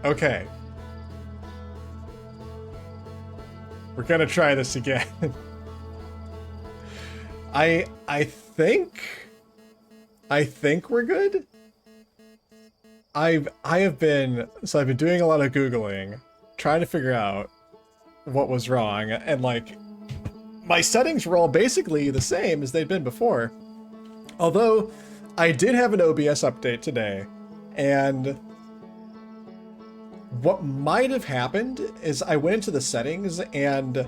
Okay. We're gonna try this again. I think we're good. I've been doing a lot of Googling, trying to figure out what was wrong, and like my settings were all basically the same as they'd been before. Although I did have an OBS update today, and what might have happened is I went into the settings and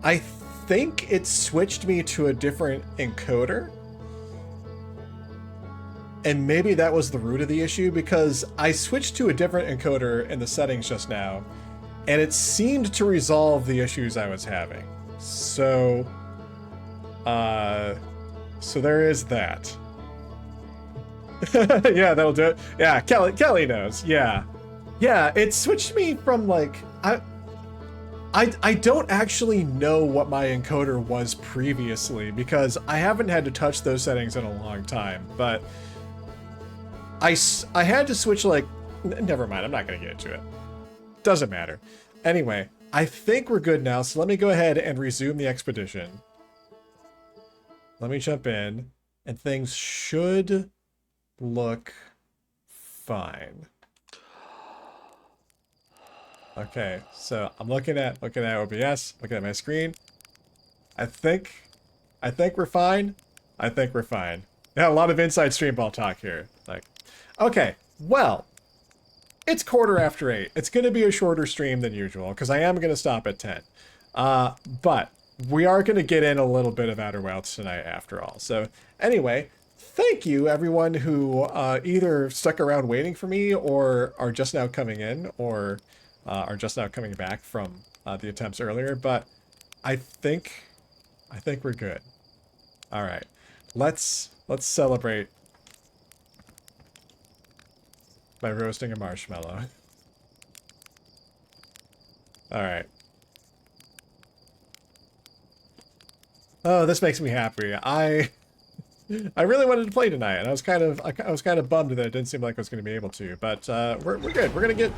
I think it switched me to a different encoder. And maybe that was the root of the issue, because I switched to a different encoder in the settings just now, and it seemed to resolve the issues I was having. So, so there is that. Yeah, that'll do it. Yeah, Kelly knows. Yeah. Yeah, it switched me from like, I don't actually know what my encoder was previously, because I haven't had to touch those settings in a long time, but I had to switch, like, never mind, I'm not going to get into it. Doesn't matter. Anyway, I think we're good now, so let me go ahead and resume the expedition. Let me jump in, and things should look fine. Okay, so I'm looking at OBS, looking at my screen. I think we're fine. I think we're fine. Yeah, a lot of inside stream ball talk here. Like, okay, well, it's 8:15. It's going to be a shorter stream than usual, because I am going to stop at 10. But we are going to get in a little bit of Outer Wilds tonight after all. So anyway, thank you everyone who either stuck around waiting for me, or are just now coming in, or are just now coming back from the attempts earlier. But I think we're good. All right, let's celebrate by roasting a marshmallow. All right. Oh, this makes me happy. I really wanted to play tonight, and I was kind of bummed that it didn't seem like I was going to be able to. But we're good. We're gonna get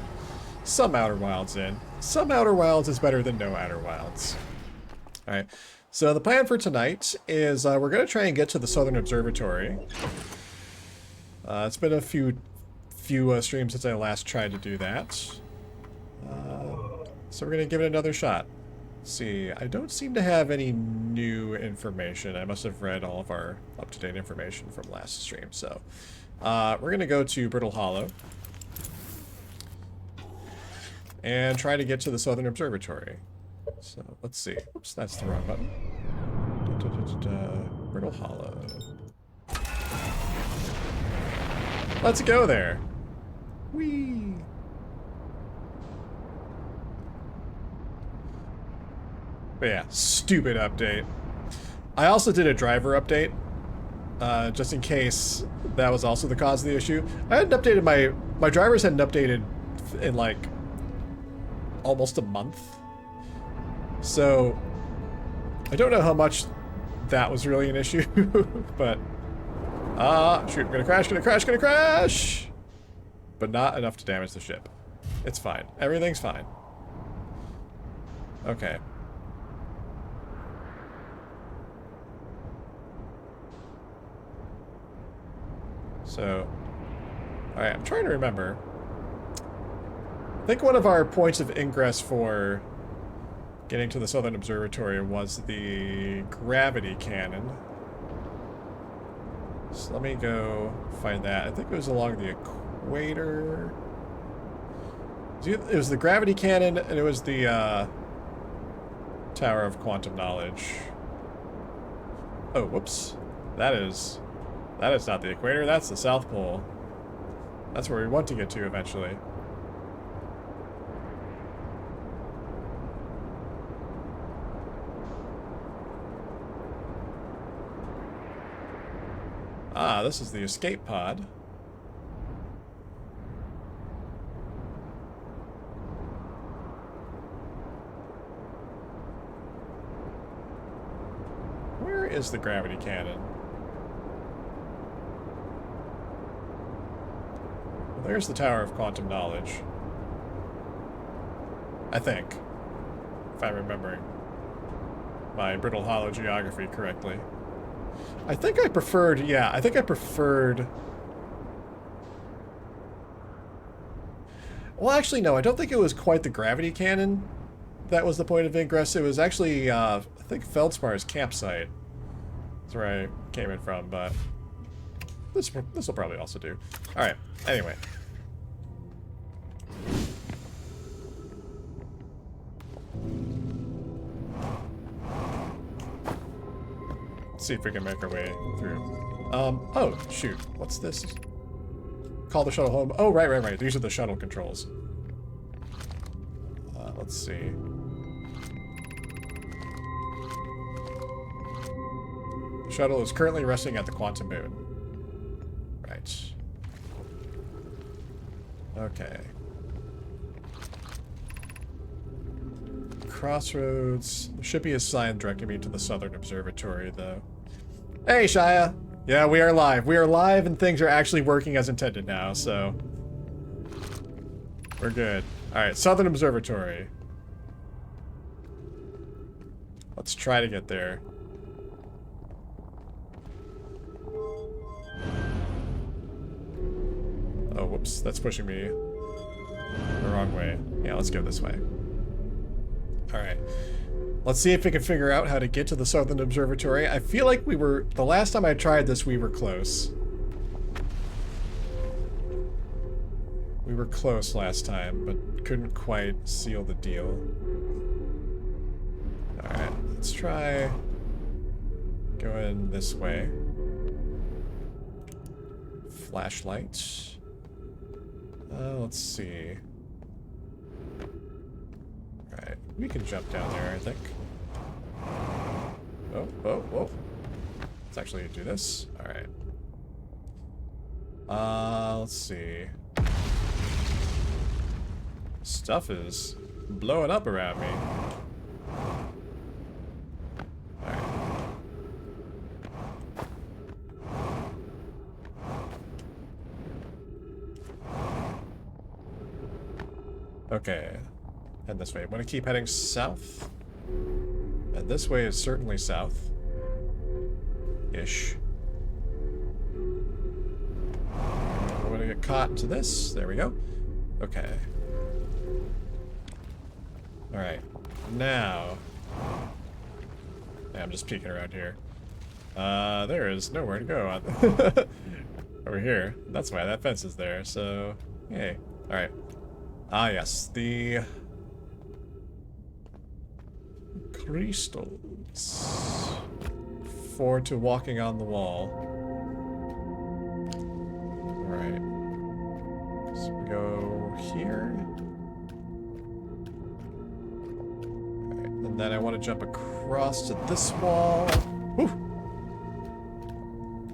some Outer Wilds in. Some Outer Wilds is better than no Outer Wilds. All right. So the plan for tonight is we're gonna try and get to the Southern Observatory. It's been a few streams since I last tried to do that. So we're gonna give it another shot. Let's see, I don't seem to have any new information. I must have read all of our up-to-date information from last stream. So we're gonna go to Brittle Hollow and try to get to the Southern Observatory. So let's see. Oops, that's the wrong button. Brittle Hollow. Let's go there. Whee! But yeah, stupid update. I also did a driver update, just in case that was also the cause of the issue. I hadn't updated my drivers hadn't updated in like almost a month. So I don't know how much that was really an issue, but shoot, I'm gonna crash! But not enough to damage the ship. It's fine. Everything's fine. Okay. So, alright, I'm trying to remember. I think one of our points of ingress for getting to the Southern Observatory was the gravity cannon. So let me go find that. I think it was along the equator. It was the gravity cannon, and it was the Tower of Quantum Knowledge. Oh, whoops. That is not the equator, that's the South Pole. That's where we want to get to eventually. Ah, this is the escape pod. Where is the gravity cannon? Well, there's the Tower of Quantum Knowledge. I think. If I'm remembering my brittle hollow geography correctly. I think I preferred, yeah, I think I preferred... Well, actually, no, I don't think it was quite the gravity cannon that was the point of ingress. It was actually, I think Feldspar's campsite. That's where I came in from, but this will probably also do. Alright, anyway. Let's see if we can make our way through. Oh, shoot. What's this? Call the shuttle home. Oh, right. These are the shuttle controls. Let's see. The shuttle is currently resting at the quantum moon. Right. Okay. Crossroads. There should be a sign directing me to the Southern Observatory, though. Hey, Shia! Yeah, we are live. We are live, and things are actually working as intended now, so... We're good. Alright, Southern Observatory. Let's try to get there. Oh, whoops. That's pushing me the wrong way. Yeah, let's go this way. Alright. Let's see if we can figure out how to get to the Southern Observatory. I feel like we were... The last time I tried this, we were close. We were close last time, but couldn't quite seal the deal. Alright, let's try going this way. Flashlight. Let's see. Alright, we can jump down there, I think. Oh. Let's actually do this. Alright. Let's see. Stuff is blowing up around me. Alright. Okay. Head this way. I'm gonna keep heading south. And this way is certainly south. Ish. I'm gonna get caught into this. There we go. Okay. Alright. Now. Yeah, I'm just peeking around here. There is nowhere to go. Over here. That's why that fence is there, so... Yay. Alright. Ah, yes. The... crystals. Forward to walking on the wall. Alright. So we go here. Alright, and then I want to jump across to this wall. Whew.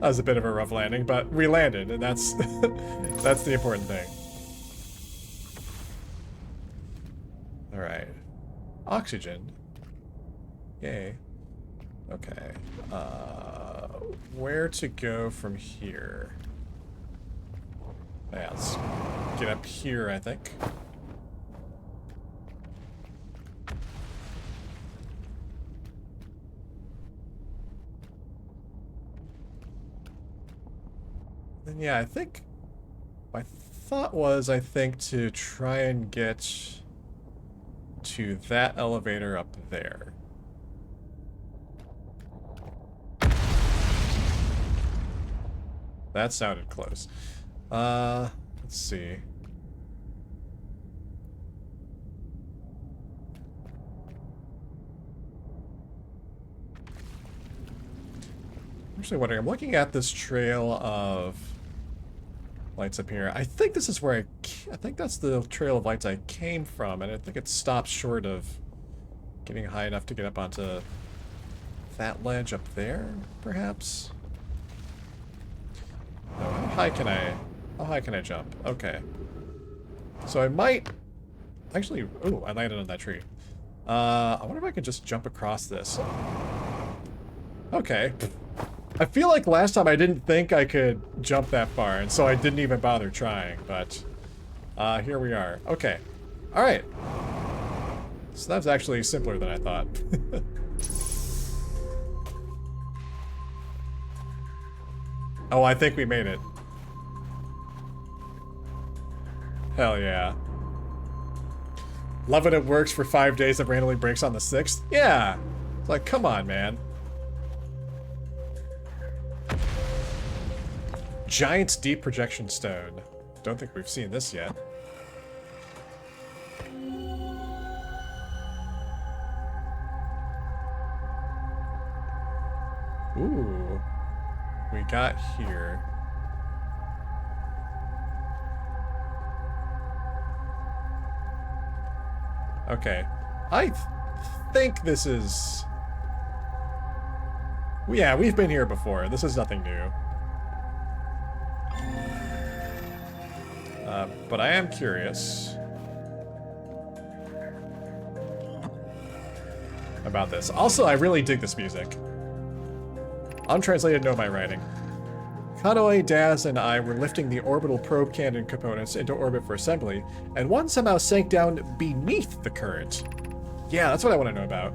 That was a bit of a rough landing, but we landed, and that's that's the important thing. Alright. Oxygen. Yay. Okay. Where to go from here? Yeah, let's get up here, I think. And yeah, I think my thought was, I think, to try and get to that elevator up there. That sounded close. Let's see. I'm actually wondering, I'm looking at this trail of lights up here. I think this is where I think that's the trail of lights I came from, and I think it stops short of getting high enough to get up onto that ledge up there, perhaps? No, how high can I jump? Okay. So I might actually, ooh, I landed on that tree. I wonder if I could just jump across this. Okay. I feel like last time I didn't think I could jump that far, and so I didn't even bother trying, but here we are. Okay. Alright. So that's actually simpler than I thought. Oh, I think we made it. Hell yeah. Love it, it works for 5 days that randomly breaks on the 6th. Yeah. It's like, come on, man. Giant's Deep Projection Stone. Don't think we've seen this yet. Ooh. We got here. Okay. I think this is... Yeah, we've been here before. This is nothing new. But I am curious about this. Also, I really dig this music. Untranslated, no my writing. Kanoi, Daz, and I were lifting the orbital probe cannon components into orbit for assembly, and one somehow sank down beneath the current. Yeah, that's what I want to know about.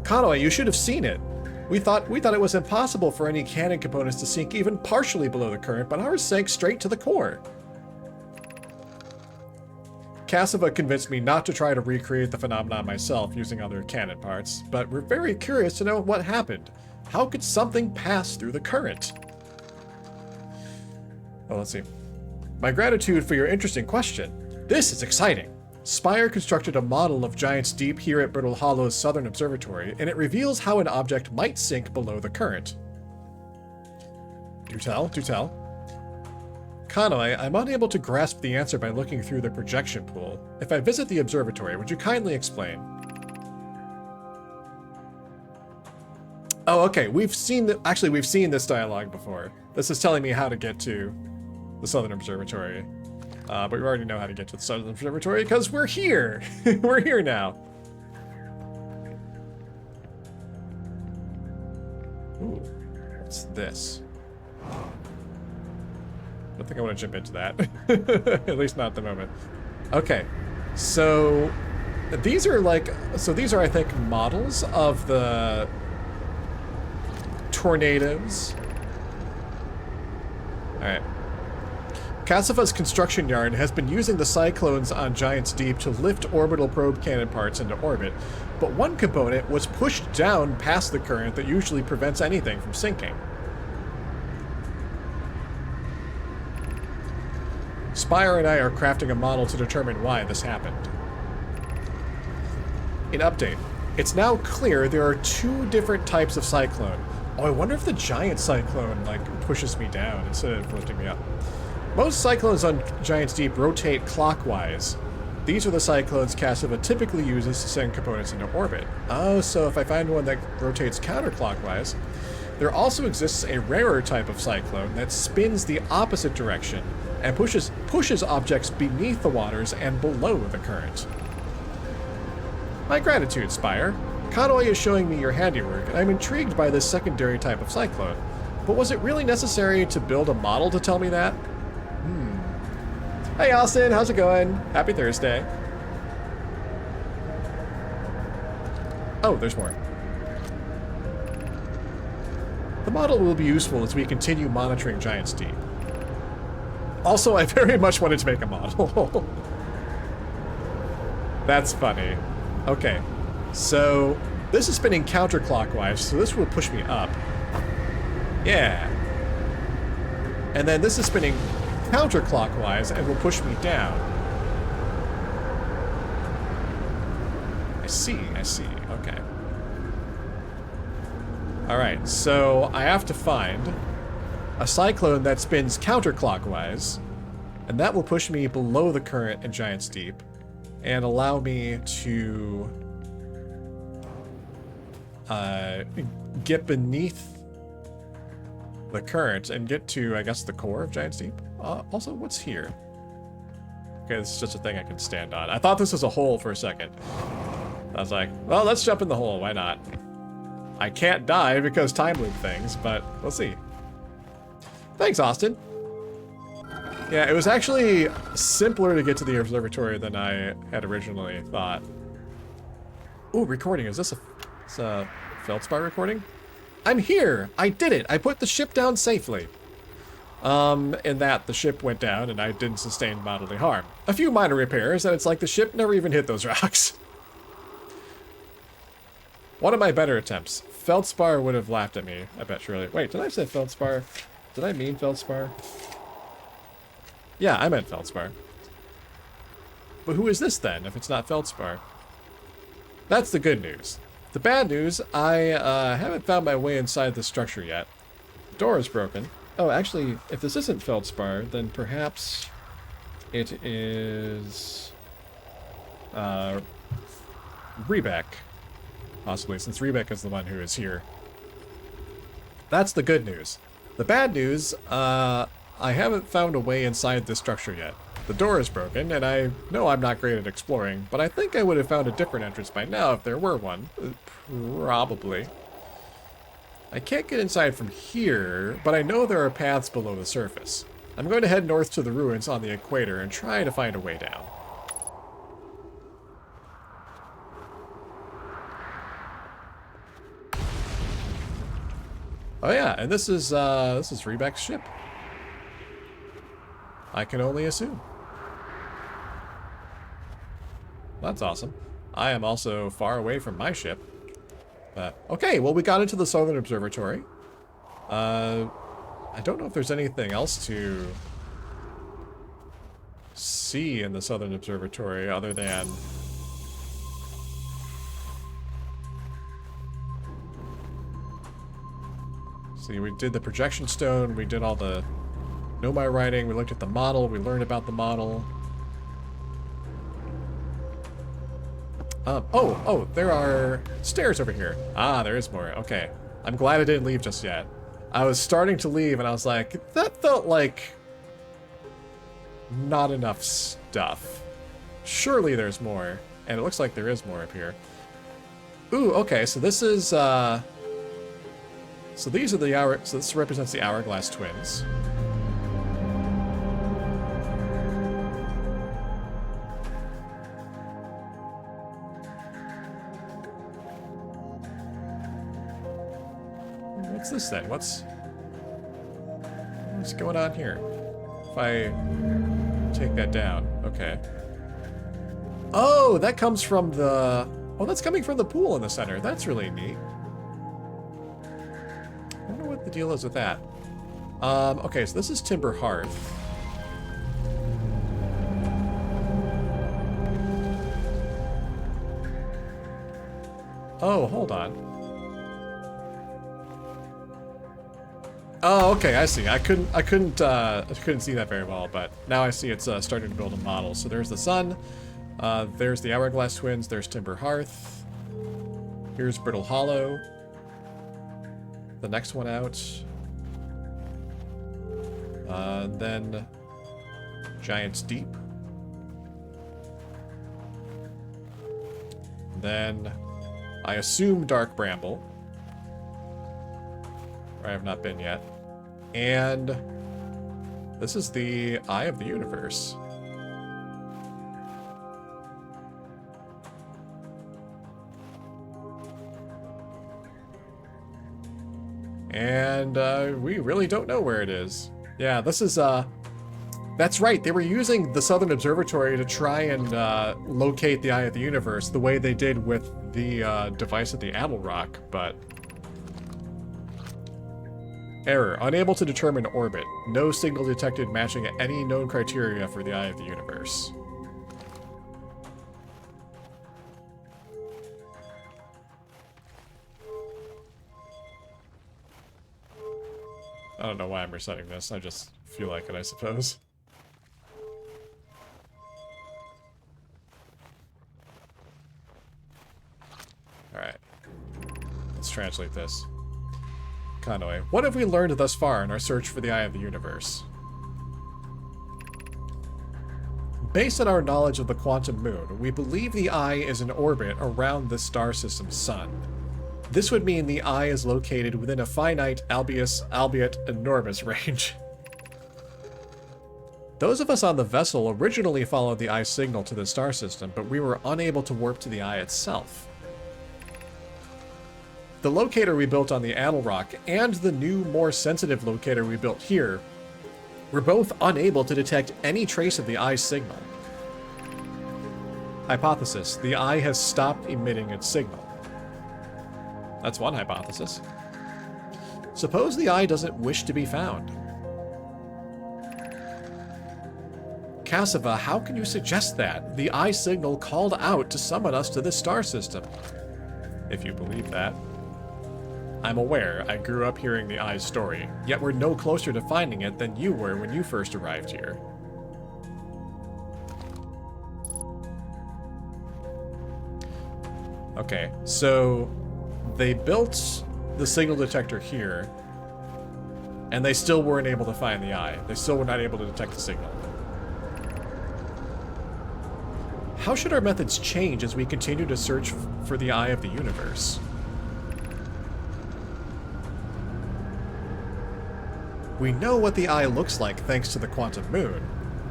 Kanoi, you should have seen it. We thought it was impossible for any cannon components to sink even partially below the current, but ours sank straight to the core. Cassava convinced me not to try to recreate the phenomenon myself using other cannon parts, but we're very curious to know what happened. How could something pass through the current? Oh, let's see. My gratitude for your interesting question. This is exciting. Spire constructed a model of Giant's Deep here at Brittle Hollow's Southern Observatory, and it reveals how an object might sink below the current. Do tell, do tell. Kanoi, I'm unable to grasp the answer by looking through the projection pool. If I visit the observatory, would you kindly explain? Oh, okay. We've seen this dialogue before. This is telling me how to get to the Southern Observatory. But we already know how to get to the Southern Observatory because we're here. We're here now. Ooh, what's this? I don't think I want to jump into that. At least not at the moment. Okay, so these are I think models of the tornadoes. Alright. Cassava's construction yard has been using the cyclones on Giant's Deep to lift orbital probe cannon parts into orbit, but one component was pushed down past the current that usually prevents anything from sinking. Spire and I are crafting a model to determine why this happened. In update, it's now clear there are 2 different types of cyclone. Oh, I wonder if the giant cyclone, pushes me down instead of lifting me up. Most cyclones on Giant's Deep rotate clockwise. These are the cyclones Cassava typically uses to send components into orbit. Oh, so if I find one that rotates counterclockwise, there also exists a rarer type of cyclone that spins the opposite direction and pushes objects beneath the waters and below the current. My gratitude, Spire. Kanoi is showing me your handiwork, and I'm intrigued by this secondary type of cyclone. But was it really necessary to build a model to tell me that? Hey Austin, how's it going? Happy Thursday. Oh, there's more. The model will be useful as we continue monitoring Giant's Deep. Also, I very much wanted to make a model. That's funny. Okay, so this is spinning counterclockwise, so this will push me up. Yeah. And then this is spinning counterclockwise and will push me down. I see, okay. Alright, so I have to find a cyclone that spins counterclockwise, and that will push me below the current in Giant's Deep, and allow me to get beneath the current and get to, I guess, the core of Giant's Deep. Also, what's here? Okay, this is just a thing I can stand on. I thought this was a hole for a second. I was like, well, let's jump in the hole, why not? I can't die because time loop things, but we'll see. Thanks, Austin. Yeah, it was actually simpler to get to the observatory than I had originally thought. Ooh, recording. Is this a Feldspar recording? I'm here! I did it! I put the ship down safely. In that the ship went down and I didn't sustain bodily harm. A few minor repairs, and it's like the ship never even hit those rocks. One of my better attempts. Feldspar would have laughed at me, I bet surely. Wait, did I say Feldspar? Did I mean Feldspar? Yeah, I meant Feldspar. But who is this then, if it's not Feldspar? That's the good news. The bad news, I haven't found my way inside the structure yet. The door is broken. Oh, actually, if this isn't Feldspar, then perhaps it is Rebeck. Possibly, since Rebeck is the one who is here. That's the good news. The bad news, I haven't found a way inside this structure yet. The door is broken, and I know I'm not great at exploring, but I think I would have found a different entrance by now if there were one. Probably. I can't get inside from here, but I know there are paths below the surface. I'm going to head north to the ruins on the equator and try to find a way down. Oh yeah, and this is Rebeck's ship. I can only assume. That's awesome. I am also far away from my ship. Okay, well we got into the Southern Observatory. I don't know if there's anything else to see in the Southern Observatory other than... See, we did the projection stone, we did all the Nomai writing, we looked at the model, we learned about the model. Oh, there are stairs over here. Ah, there is more. Okay. I'm glad I didn't leave just yet. I was starting to leave and I was like, that felt like not enough stuff. Surely there's more. And it looks like there is more up here. Ooh, okay, so this is, so these are the so this represents the Hourglass Twins. What's this then? What's going on here? If I take that down, okay. Oh, that comes from the... Oh, that's coming from the pool in the center. That's really neat. I wonder what the deal is with that. Okay, so this is Timber Hearth. Oh, hold on. Oh, okay, I see. I couldn't see that very well, but now I see it's starting to build a model. So there's the sun, there's the Hourglass Twins, there's Timber Hearth, here's Brittle Hollow, the next one out, then Giant's Deep, then I assume Dark Bramble, where I have not been yet. And this is the Eye of the Universe. And we really don't know where it is. Yeah, this is, that's right, they were using the Southern Observatory to try and locate the Eye of the Universe the way they did with the device at the Apple Rock, but... Error. Unable to determine orbit. No signal detected matching any known criteria for the Eye of the Universe. I don't know why I'm reciting this. I just feel like it, I suppose. Alright. Let's translate this. Conway, what have we learned thus far in our search for the Eye of the Universe? Based on our knowledge of the quantum moon, we believe the Eye is in orbit around the star system's sun. This would mean the Eye is located within a finite, albeit enormous range. Those of us on the vessel originally followed the Eye's signal to the star system, but we were unable to warp to the Eye itself. the locator we built on the Addle Rock and the new, more sensitive locator we built here were both unable to detect any trace of the eye's signal. Hypothesis: the eye has stopped emitting its signal. That's one hypothesis. Suppose the eye doesn't wish to be found. Cassava, how can you suggest that? The eye signal called out to summon us to this star system. If you believe that. I'm aware, I grew up hearing the eye's story, yet we're no closer to finding it than you were when you first arrived here. Okay, so they built the signal detector here, and they still weren't able to find the eye. They still were not able to detect the signal. How should our methods change as we continue to search for the eye of the universe? We know what the eye looks like thanks to the quantum moon.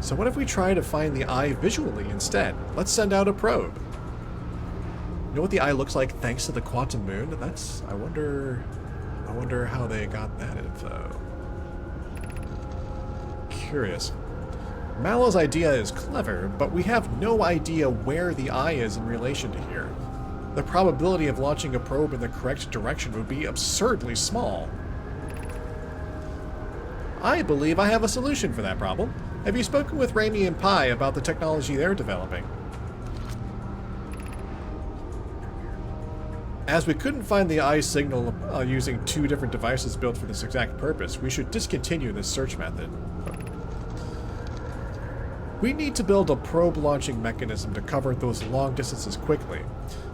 So what if we try to find the eye visually instead? Let's send out a probe. You know what the eye looks like thanks to the quantum moon? That's... I wonder how they got that info. Curious. Mallow's idea is clever, but we have no idea where the eye is in relation to here. The probability of launching a probe in the correct direction would be absurdly small. I believe I have a solution for that problem. Have you spoken with Raimi and Pi about the technology they're developing? As we couldn't find the eye signal using two different devices built for this exact purpose, we should discontinue this search method. We need to build a probe launching mechanism to cover those long distances quickly.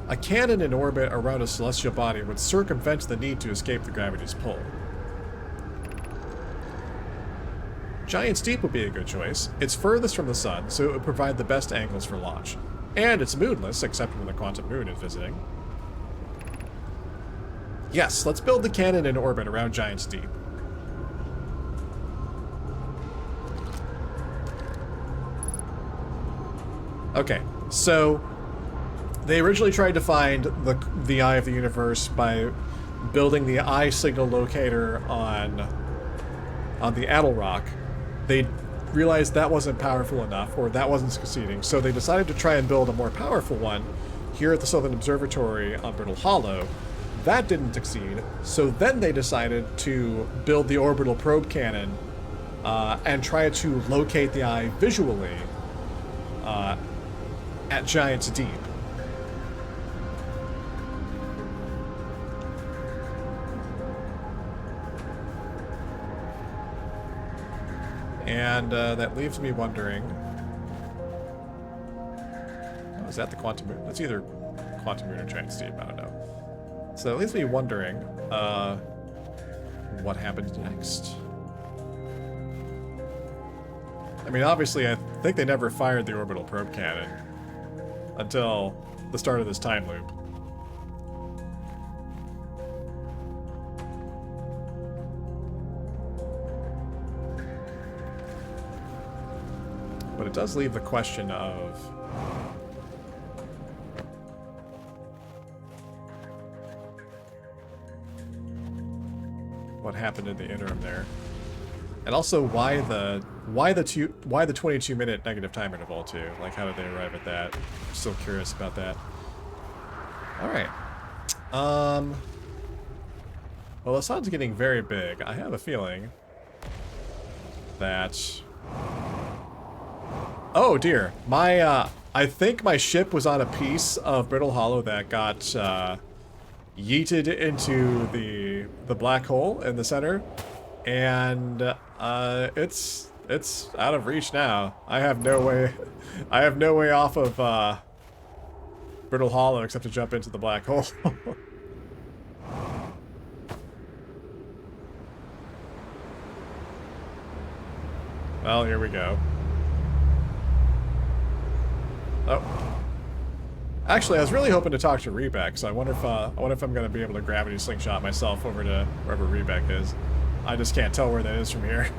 A cannon in orbit around a celestial body would circumvent the need to escape the gravity's pull. Giant's Deep would be a good choice. It's furthest from the sun, so it would provide the best angles for launch. And it's moonless, except when the quantum moon is visiting. Yes, let's build the cannon in orbit around Giant's Deep. Okay, so they originally tried to find the eye of the universe by building the eye signal locator on the Addle Rock. They realized that wasn't powerful enough, or that wasn't succeeding, so they decided to try and build a more powerful one here at the Southern Observatory on Brittle Hollow. That didn't succeed, so then they decided to build the orbital probe cannon and try to locate the eye visually at Giant's Deep. And that leaves me wondering... Oh, is that the quantum moon? That's either quantum moon or Giant's Deep, I don't know. So it leaves me wondering what happens next. I mean, obviously, I think they never fired the orbital probe cannon until the start of this time loop. But it does leave the question of... what happened in the interim there. And also why the 22-minute negative time interval too? Like, how did they arrive at that? I'm still curious about that. Alright. Well, the sun's getting very big. I have a feeling that... Oh dear. My, I think my ship was on a piece of Brittle Hollow that got, yeeted into the black hole in the center. And, it's out of reach now. I have no way off of, Brittle Hollow except to jump into the black hole. Well, here we go. Oh. Actually, I was really hoping to talk to Rebek, so I wonder if I'm going to be able to gravity slingshot myself over to wherever Rebek is. I just can't tell where that is from here.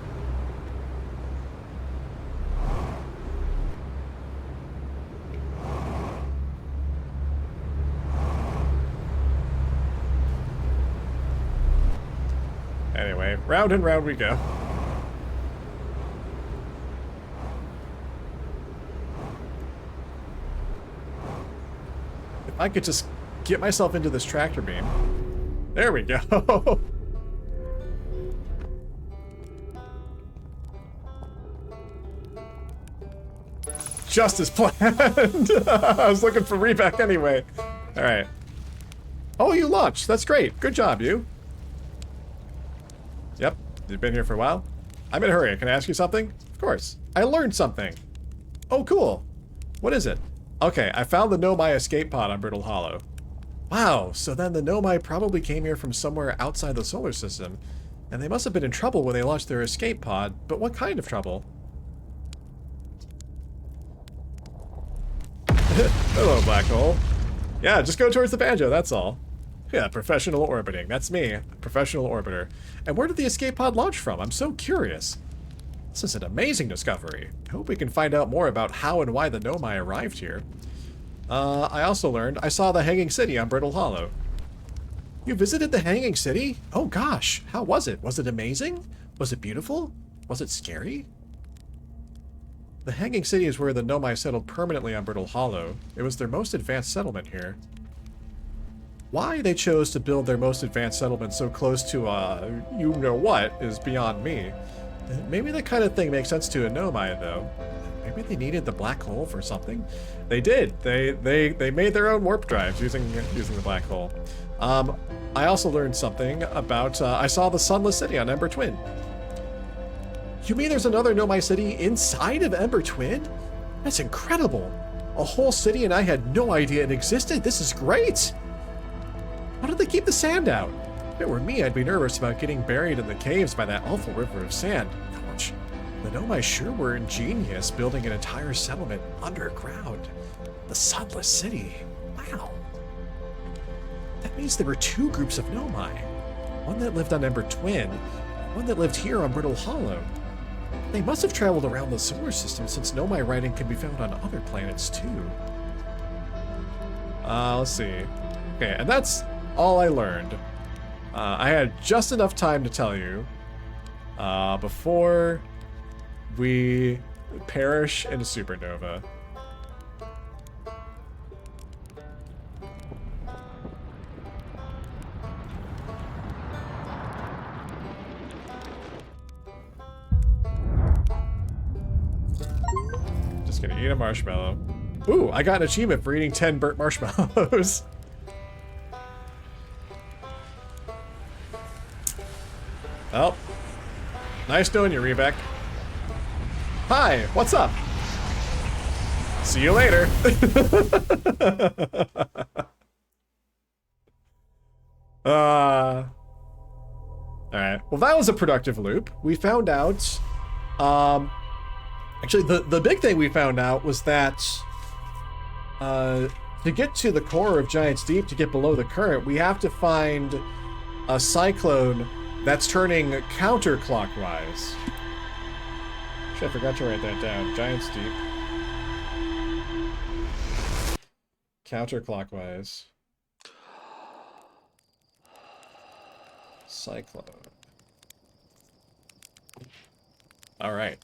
Anyway, round and round we go. If I could just get myself into this tractor beam. There we go. Just as planned. I was looking for reback anyway. All right. Oh, you launched. That's great. Good job, you. Yep. You've been here for a while. I'm in a hurry. Can I ask you something? Of course. I learned something. Oh, cool. What is it? Okay, I found the Nomai escape pod on Brittle Hollow. Wow, so then the Nomai probably came here from somewhere outside the solar system, and they must have been in trouble when they launched their escape pod, but what kind of trouble? Hello, black hole. Yeah, just go towards the banjo, that's all. Yeah, professional orbiting. That's me, professional orbiter. And where did the escape pod launch from? I'm so curious. This is an amazing discovery. I hope we can find out more about how and why the Nomai arrived here. I also learned I saw the Hanging City on Brittle Hollow. You visited the Hanging City? Oh gosh, how was it? Was it amazing? Was it beautiful? Was it scary? The Hanging City is where the Nomai settled permanently on Brittle Hollow. It was their most advanced settlement here. Why they chose to build their most advanced settlement so close to, you-know-what is beyond me. Maybe that kind of thing makes sense to a Nomai, though. Maybe they needed the black hole for something? They did. They made their own warp drives using the black hole. I also learned something about, I saw the Sunless City on Ember Twin. You mean there's another Nomai city inside of Ember Twin? That's incredible. A whole city and I had no idea it existed. This is great. How did they keep the sand out? If it were me, I'd be nervous about getting buried in the caves by that awful river of sand. Ouch. The Nomai sure were ingenious building an entire settlement underground. The Sunless City. Wow. That means there were two groups of Nomai. One that lived on Ember Twin, and one that lived here on Brittle Hollow. They must have traveled around the solar system since Nomai writing can be found on other planets too. Let's see. Okay, and that's all I learned. I had just enough time to tell you before we perish in a supernova. Just gonna eat a marshmallow. Ooh, I got an achievement for eating 10 burnt marshmallows. Oh, nice knowing you, Rebek. Hi, what's up? See you later. Alright, well that was a productive loop. We found out, actually the big thing we found out was that, to get to the core of Giant's Deep, to get below the current, we have to find a cyclone that's turning counterclockwise. Actually, I forgot to write that down. Giant's Deep. Counterclockwise. Cyclone. Alright.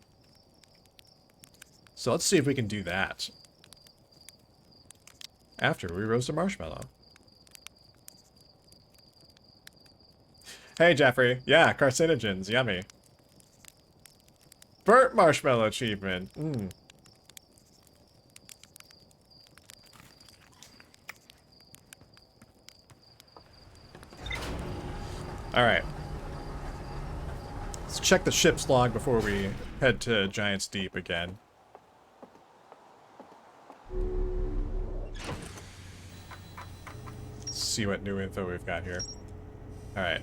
So let's see if we can do that. After we roast a marshmallow. Hey, Jeffrey. Yeah, carcinogens. Yummy. Burnt marshmallow achievement. Mmm. Alright. Let's check the ship's log before we head to Giant's Deep again. Let's see what new info we've got here. Alright.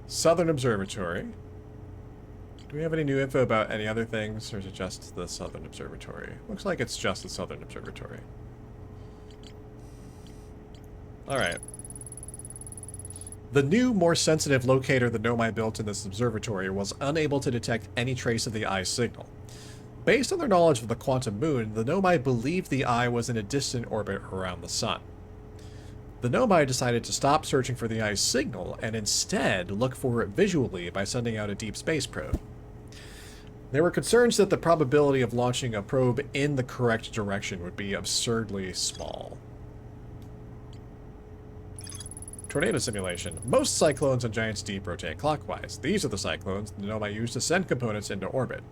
Southern Observatory. Do we have any new info about any other things, or is it just the Southern Observatory? Looks like it's just the Southern Observatory. Alright. The new, more sensitive locator the Nomai built in this observatory was unable to detect any trace of the eye's signal. Based on their knowledge of the quantum moon, the Nomai believed the eye was in a distant orbit around the sun. The Nomai decided to stop searching for the ice signal and instead look for it visually by sending out a deep space probe. There were concerns that the probability of launching a probe in the correct direction would be absurdly small. Tornado simulation. Most cyclones in Giant's Deep rotate clockwise. These are the cyclones the Nomai use to send components into orbit.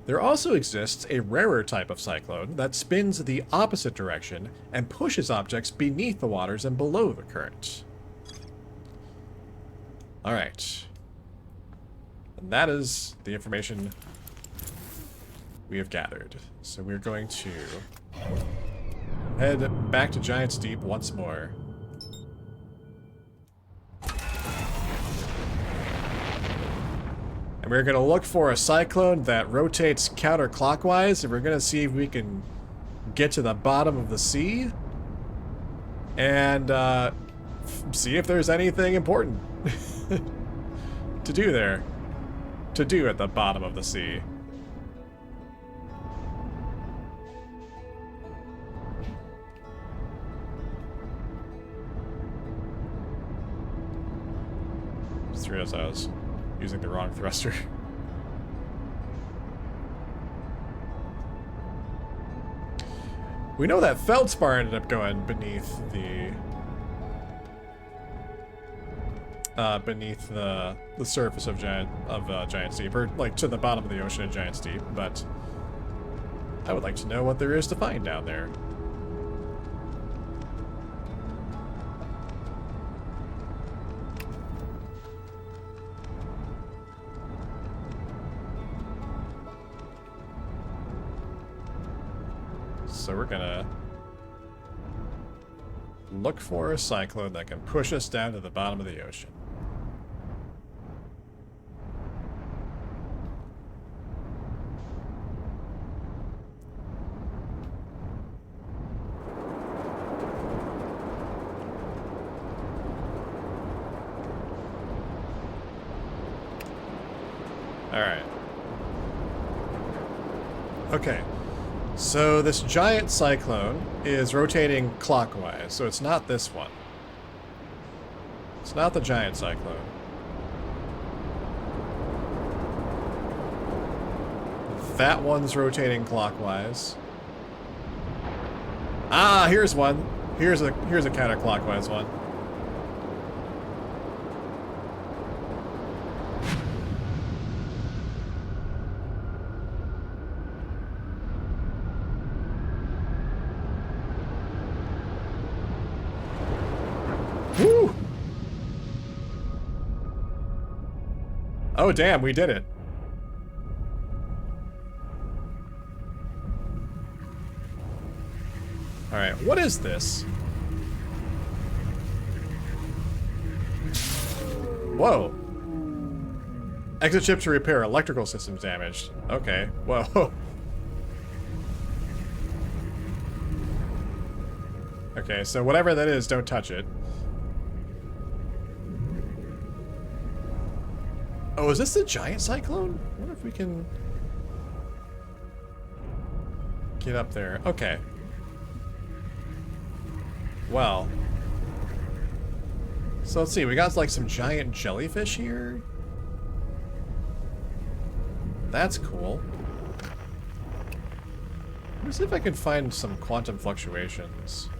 There also exists a rarer type of cyclone that spins the opposite direction and pushes objects beneath the waters and below the current. Alright. And that is the information we have gathered. So we're going to head back to Giant's Deep once more. And we're going to look for a cyclone that rotates counterclockwise, and we're going to see if we can get to the bottom of the sea and see if there's anything important to do there. To do at the bottom of the sea. Just realized I was using the wrong thruster. We know that feldspar ended up going beneath the surface of Giant's Deep, or like to the bottom of the ocean in Giant's Deep, but I would like to know what there is to find down there. So we're gonna look for a cyclone that can push us down to the bottom of the ocean. All right. Okay. So this giant cyclone is rotating clockwise, so it's not this one. It's not the giant cyclone. That one's rotating clockwise. Ah, here's one. Here's a counterclockwise one. Woo! Oh, damn, we did it. Alright, what is this? Whoa. Exit chip to repair electrical systems damaged. Okay, whoa. Okay, so whatever that is, don't touch it. Oh, is this the giant cyclone? I wonder if we can get up there. Okay. Well. So let's see, we got like some giant jellyfish here. That's cool. Let me see if I can find some quantum fluctuations.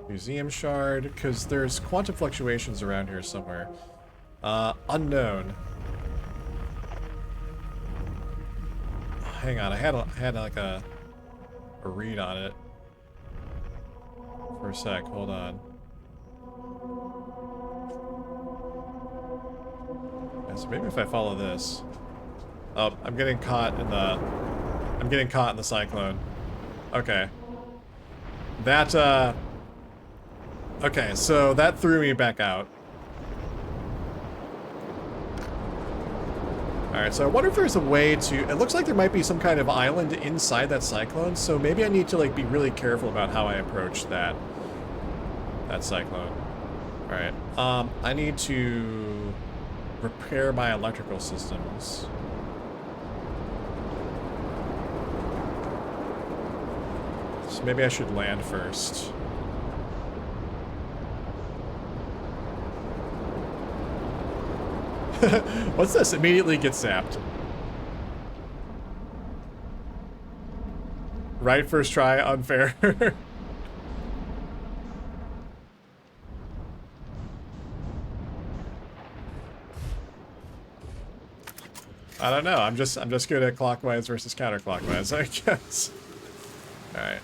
Museum shard, because there's quantum fluctuations around here somewhere. Unknown. Hang on, I had like a read on it for a sec. Hold on. Yeah, so maybe if I follow this. Oh, I'm getting caught in the cyclone. Okay. That okay, so that threw me back out. Alright, so I wonder if there's a way to... It looks like there might be some kind of island inside that cyclone, so maybe I need to like be really careful about how I approach that cyclone. Alright, I need to repair my electrical systems. So maybe I should land first. What's this? Immediately gets zapped. Right first try, unfair. I don't know. I'm just good at clockwise versus counterclockwise, I guess. Alright.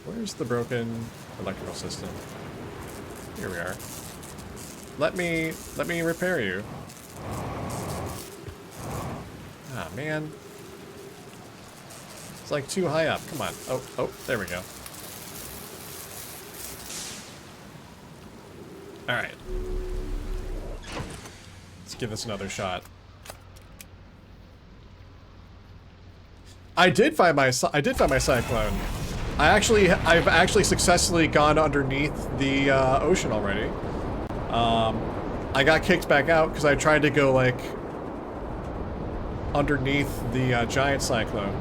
Where's the broken electrical system? Here we are. Let me repair you. Ah, man. It's like too high up. Come on. Oh, there we go. Alright. Let's give this another shot. I did find my cyclone. I've actually successfully gone underneath the ocean already. I got kicked back out because I tried to go like underneath the giant cyclone.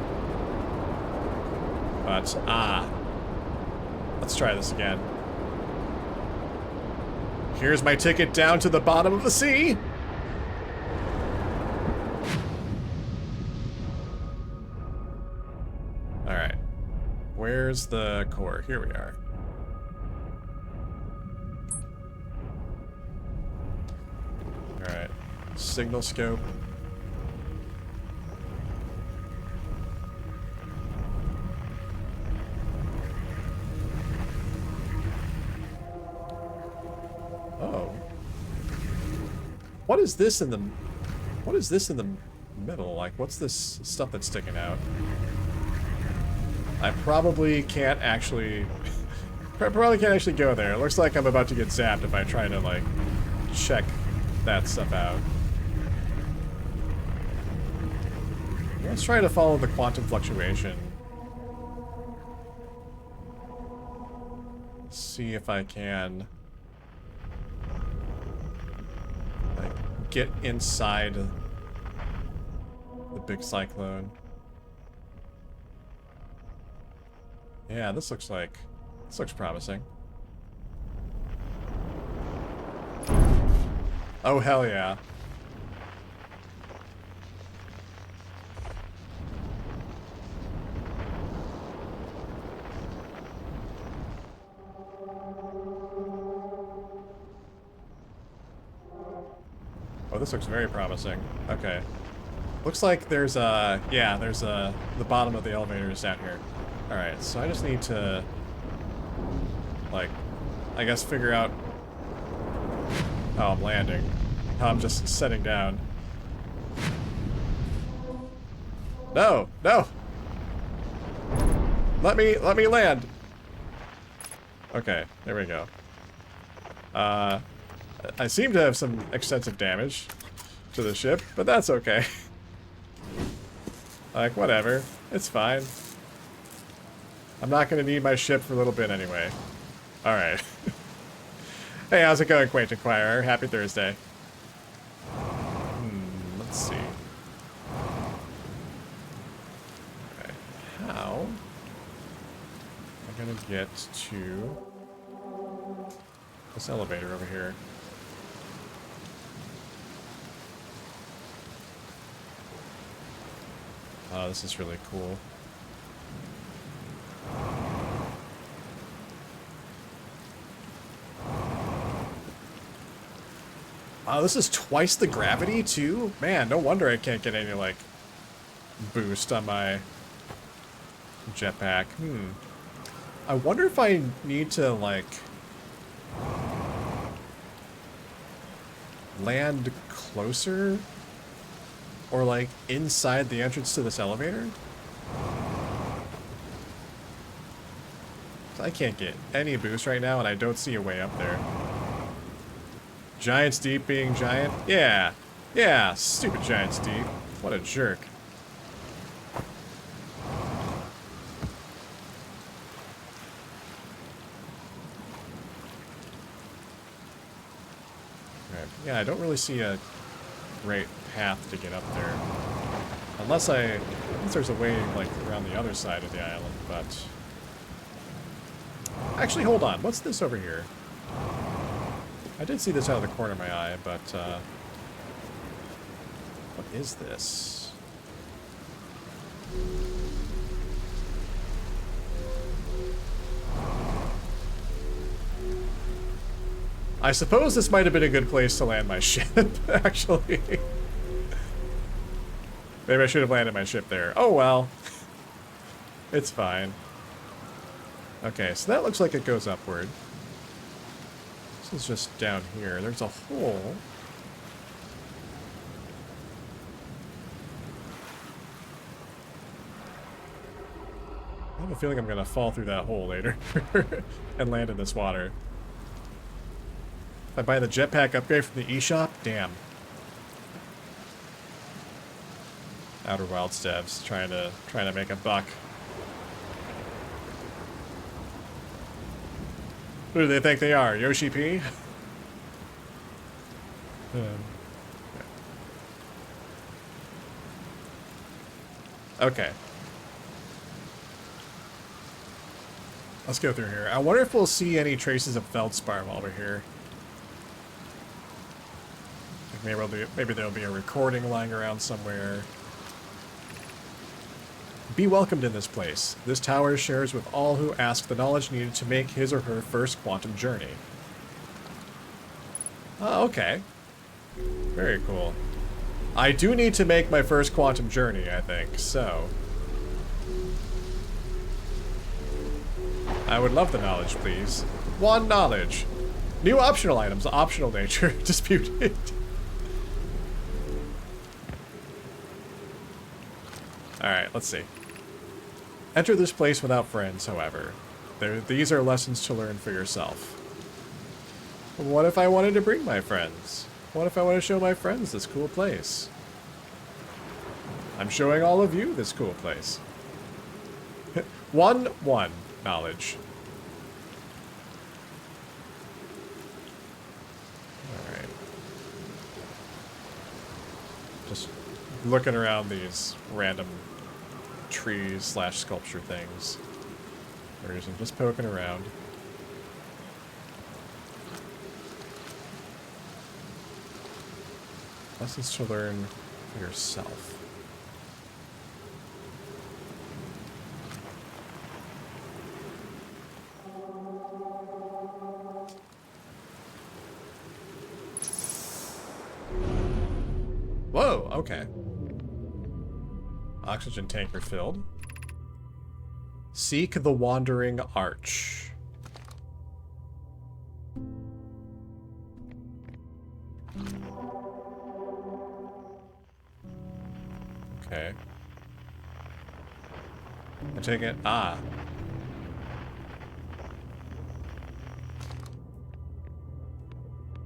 But let's try this again. Here's my ticket down to the bottom of the sea. Alright. Where's the core? Here we are. Alright. Signal scope. Oh. What is this in the middle? Like, what's this stuff that's sticking out? I probably can't actually go there. It looks like I'm about to get zapped if I try to, like, check that stuff out. Let's try to follow the quantum fluctuation. See if I can, like, get inside the big cyclone. Yeah, this looks promising. Oh, hell yeah. Oh, this looks very promising. Okay. Looks like there's the bottom of the elevator is down here. Alright, so I just need to, like, I guess figure out how I'm landing. How I'm just setting down. No! No! Let me land! Okay, there we go. I seem to have some extensive damage to the ship, but that's okay. Like, whatever. It's fine. I'm not going to need my ship for a little bit anyway. Alright. Hey, how's it going, Quaint Inquirer? Happy Thursday. Let's see. Okay, how am I going to get to this elevator over here? Oh, this is really cool. Oh, this is twice the gravity, too? Man, no wonder I can't get any, like, boost on my jetpack. I wonder if I need to, like, land closer? Or, like, inside the entrance to this elevator? I can't get any boost right now, and I don't see a way up there. Giant's Deep being giant? Yeah. Yeah, stupid Giant's Deep. What a jerk. Right. Yeah, I don't really see a great path to get up there. Unless there's a way, like, around the other side of the island, but... Actually, hold on. What's this over here? I did see this out of the corner of my eye, but, is this? I suppose this might have been a good place to land my ship, actually. Maybe I should have landed my ship there. Oh well. It's fine. Okay, so that looks like it goes upward. This is just down here. There's a hole. I have a feeling I'm gonna fall through that hole later and land in this water. If I buy the jetpack upgrade from the eShop, damn. Outer Wilds devs trying to make a buck. Who do they think they are? Yoshi P? Okay. Let's go through here. I wonder if we'll see any traces of feldspar while we're here. Maybe there'll be a recording lying around somewhere. Be welcomed in this place. This tower shares with all who ask the knowledge needed to make his or her first quantum journey. Oh, okay. Very cool. I do need to make my first quantum journey, I think, so... I would love the knowledge, please. 1 knowledge. New optional items, optional nature, disputed. Alright, let's see. Enter this place without friends, however. These are lessons to learn for yourself. What if I wanted to bring my friends? What if I want to show my friends this cool place? I'm showing all of you this cool place. 1 knowledge. Alright. Just looking around these random trees / sculpture things. I'm just poking around. Lessons to learn for yourself. Whoa, okay. Oxygen tank refilled. Seek the Wandering Arch. Okay. I take it. Ah.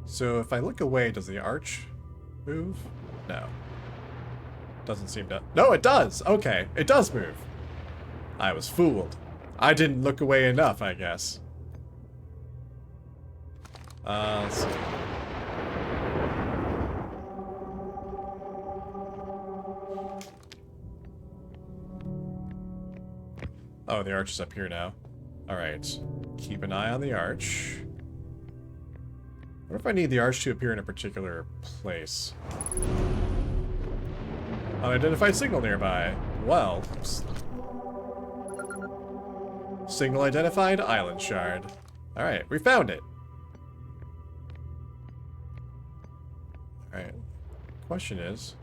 So if I look away, does the arch move? No. Doesn't seem to... No, it does! Okay, it does move. I was fooled. I didn't look away enough, I guess. Let's see. Oh, the arch is up here now. Alright. Keep an eye on the arch. What if I need the arch to appear in a particular place? Unidentified signal nearby. Well, signal identified, island shard. Alright, we found it. Alright. Question is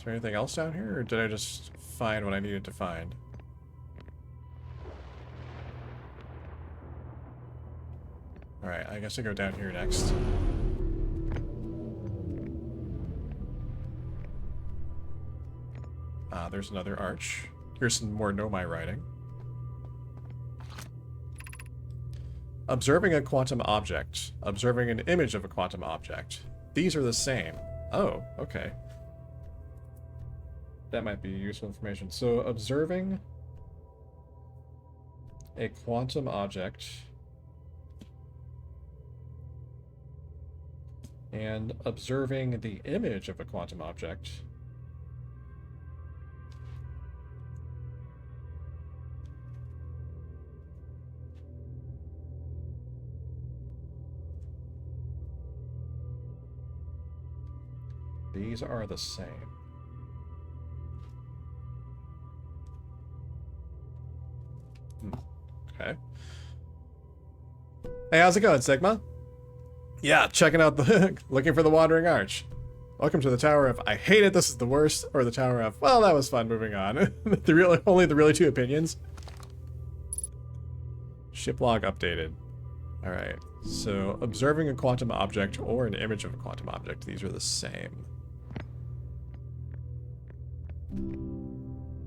there anything else down here, or did I just find what I needed to find? Alright, I guess I go down here next. Ah, there's another arch. Here's some more Nomai writing. Observing a quantum object. Observing an image of a quantum object. These are the same. Oh, okay. That might be useful information. So, observing a quantum object and observing the image of a quantum object. These are the same. Okay. Hey, how's it going, Sigma? Yeah, checking out the... looking for the Wandering Arch. Welcome to the Tower of I hate it, this is the worst, or the Tower of, well, that was fun, moving on. Only the really two opinions. Ship log updated. Alright, so observing a quantum object or an image of a quantum object, these are the same.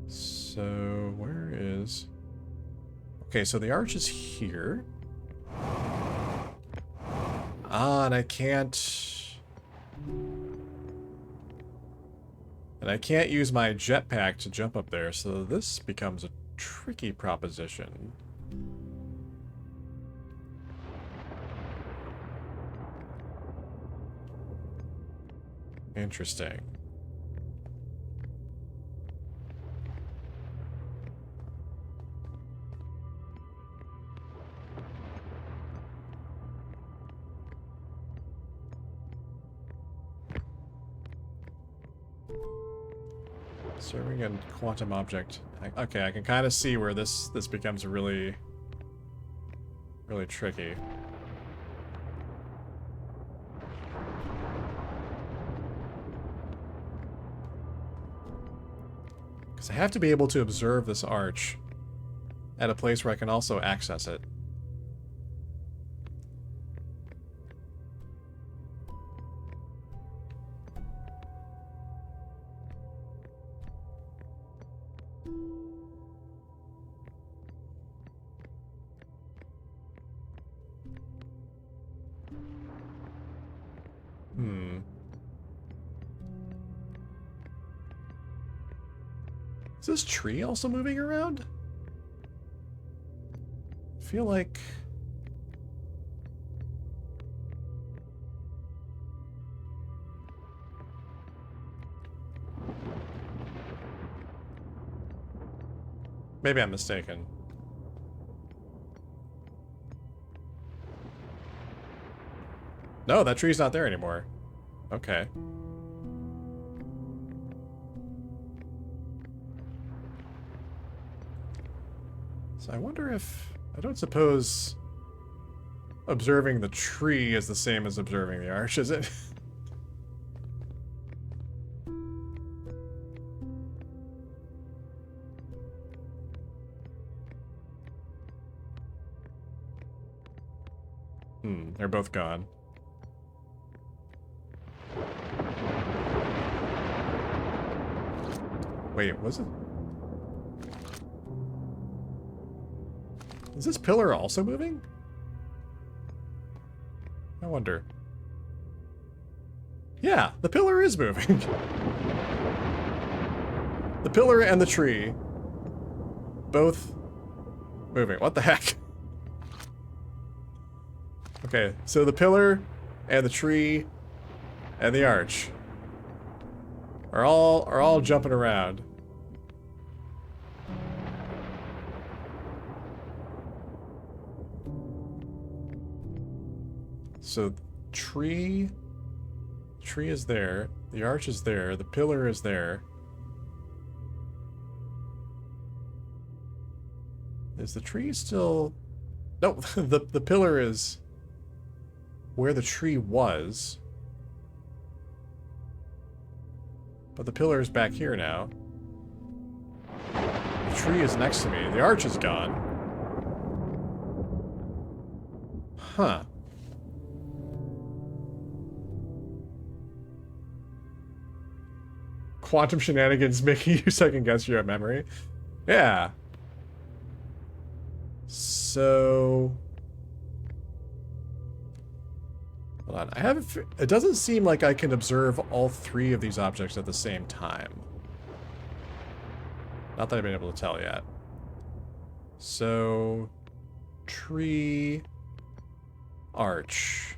So, where is... Okay, so the arch is here. Ah, and I can't... And I can't use my jetpack to jump up there, so this becomes a tricky proposition. Interesting. Serving a quantum object. Okay, I can kind of see where this becomes really tricky. Because I have to be able to observe this arch at a place where I can also access it. Is this tree also moving around? I feel like... Maybe I'm mistaken. No, that tree's not there anymore. Okay. So I wonder if... I don't suppose observing the tree is the same as observing the arch, is it? They're both gone. Wait, was it? Is this pillar also moving? I wonder. Yeah, the pillar is moving. The pillar and the tree. Both moving. What the heck? Okay, so the pillar and the tree and the arch are all jumping around. So tree is there, the arch is there, the pillar is there. Is the tree still... No, the pillar is where the tree was. But the pillar is back here now. The tree is next to me. The arch is gone. Huh. Quantum shenanigans making you second guess your memory. Yeah. So... Hold on. I have... It doesn't seem like I can observe all three of these objects at the same time. Not that I've been able to tell yet. So... Tree... Arch.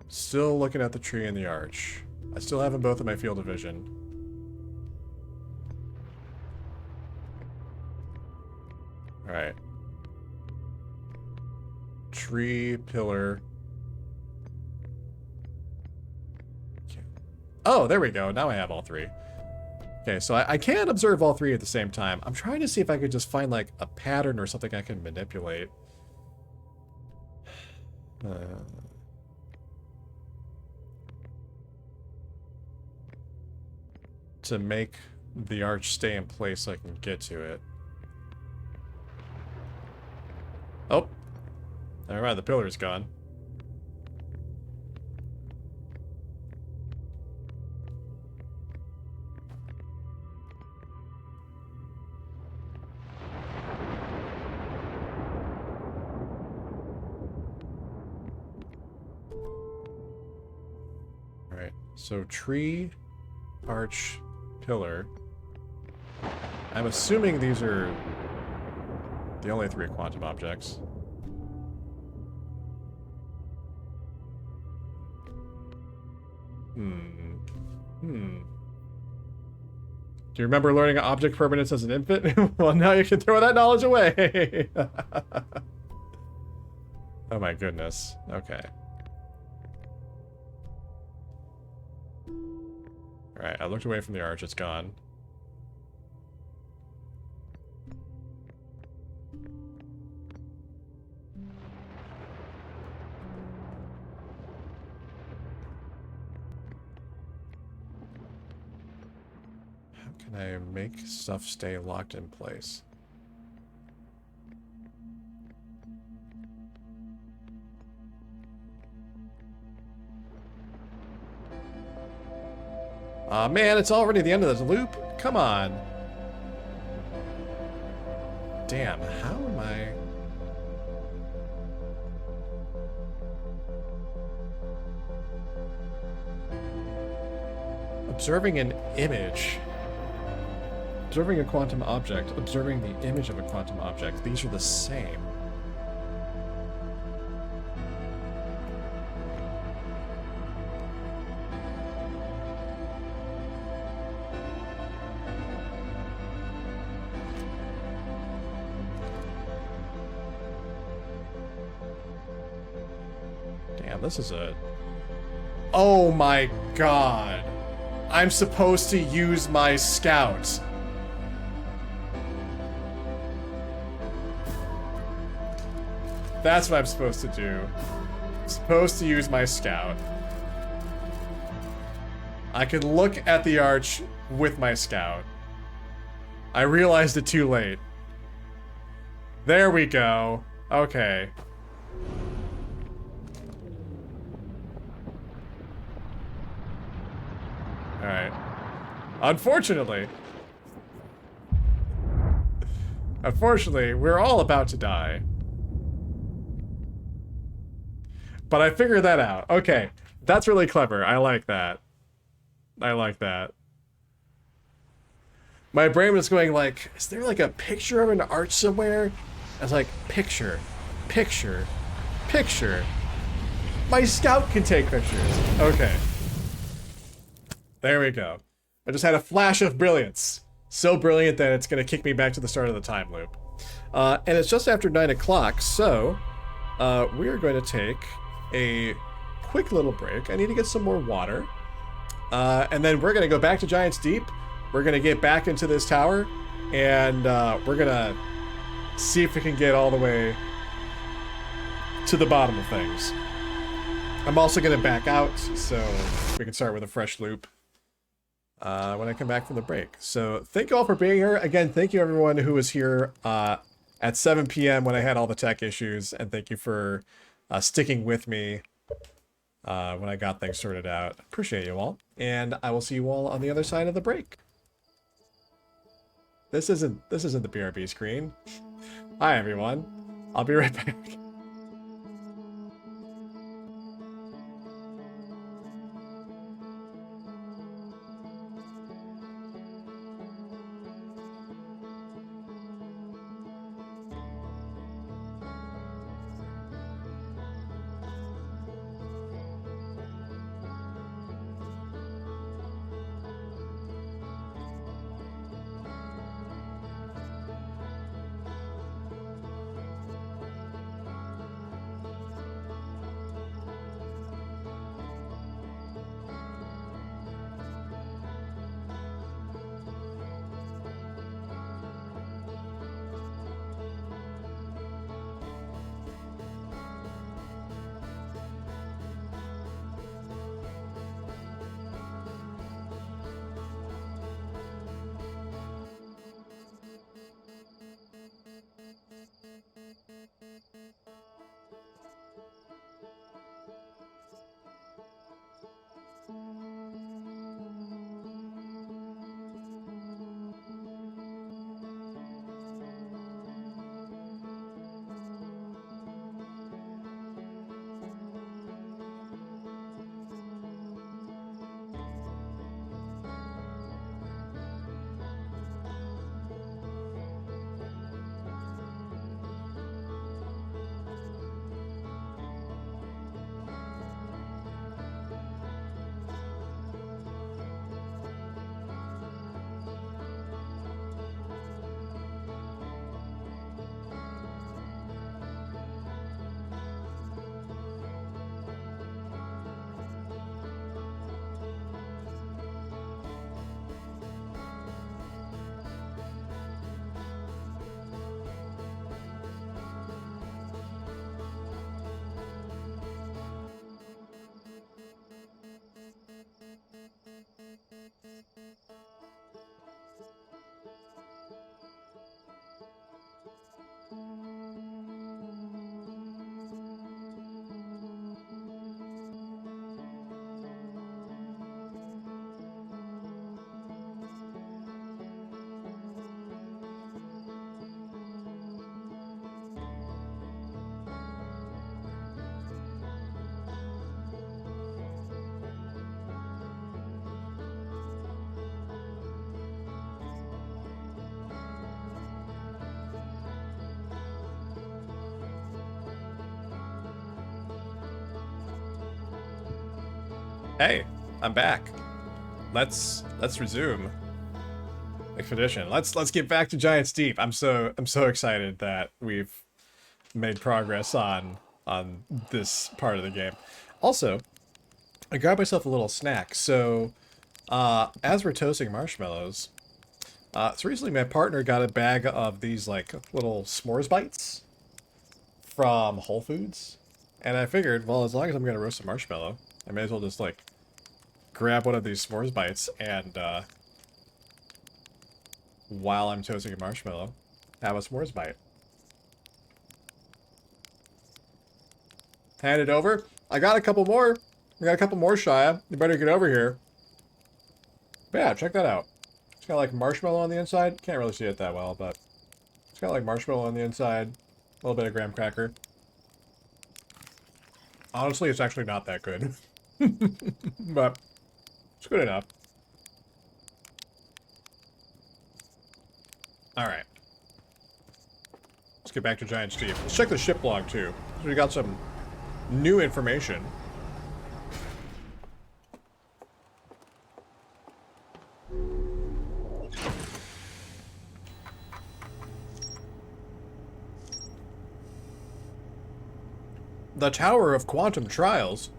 Still looking at the tree and the arch. I still have them both in my field of vision. Alright. Tree, pillar. Oh, there we go. Now I have all three. Okay, so I can observe all three at the same time. I'm trying to see if I could just find, like, a pattern or something I can manipulate. To make the arch stay in place so I can get to it. Oh. Never mind, the pillar's gone. Alright, so tree, arch, pillar. I'm assuming these are the only three quantum objects. Do you remember learning object permanence as an infant? Well, now you can throw that knowledge away. Oh my goodness. Okay. Alright, I looked away from the arch, it's gone. How can I make stuff stay locked in place? Aw, man, it's already the end of this loop? Come on. Damn, how am I... Observing an image. Observing a quantum object. Observing the image of a quantum object. These are the same. Damn, this is a... Oh my god. I'm supposed to use my scout. That's what I'm supposed to do. I'm supposed to use my scout. I can look at the arch with my scout. I realized it too late. There we go. Okay. Alright. Unfortunately, we're all about to die. But I figured that out. Okay. That's really clever. I like that. I like that. My brain was going like, is there like a picture of an arch somewhere? I was like, picture, picture, picture. My scout can take pictures. Okay. There we go. I just had a flash of brilliance. So brilliant that it's going to kick me back to the start of the time loop. And it's just after 9 o'clock, so we're going to take a quick little break. I need to get some more water. And then we're going to go back to Giant's Deep. We're going to get back into this tower, and we're going to see if we can get all the way to the bottom of things. I'm also going to back out, so we can start with a fresh loop when I come back from the break. So thank you all for being here. Again, thank you everyone who was here at 7 p.m. when I had all the tech issues, and thank you for sticking with me when I got things sorted out. Appreciate you all, and I will see you all on the other side of the break. This isn't the BRB screen. Hi everyone. I'll be right back. Hey, I'm back. Let's resume expedition. Let's get back to Giant's Deep. I'm so excited that we've made progress on this part of the game. Also, I grabbed myself a little snack. So, as we're toasting marshmallows, so recently my partner got a bag of these like little s'mores bites from Whole Foods, and I figured, well, as long as I'm gonna roast a marshmallow, I may as well just like grab one of these s'mores bites and while I'm toasting a marshmallow, have a s'mores bite. Hand it over. I got a couple more. I got a couple more, Shia. You better get over here. But yeah, check that out. It's got like marshmallow on the inside. Can't really see it that well, but it's got like marshmallow on the inside. A little bit of graham cracker. Honestly, it's actually not that good. But it's good enough. Alright. Let's get back to Giant's Deep. Let's check the ship log too. So we got some new information. The Tower of Quantum Trials.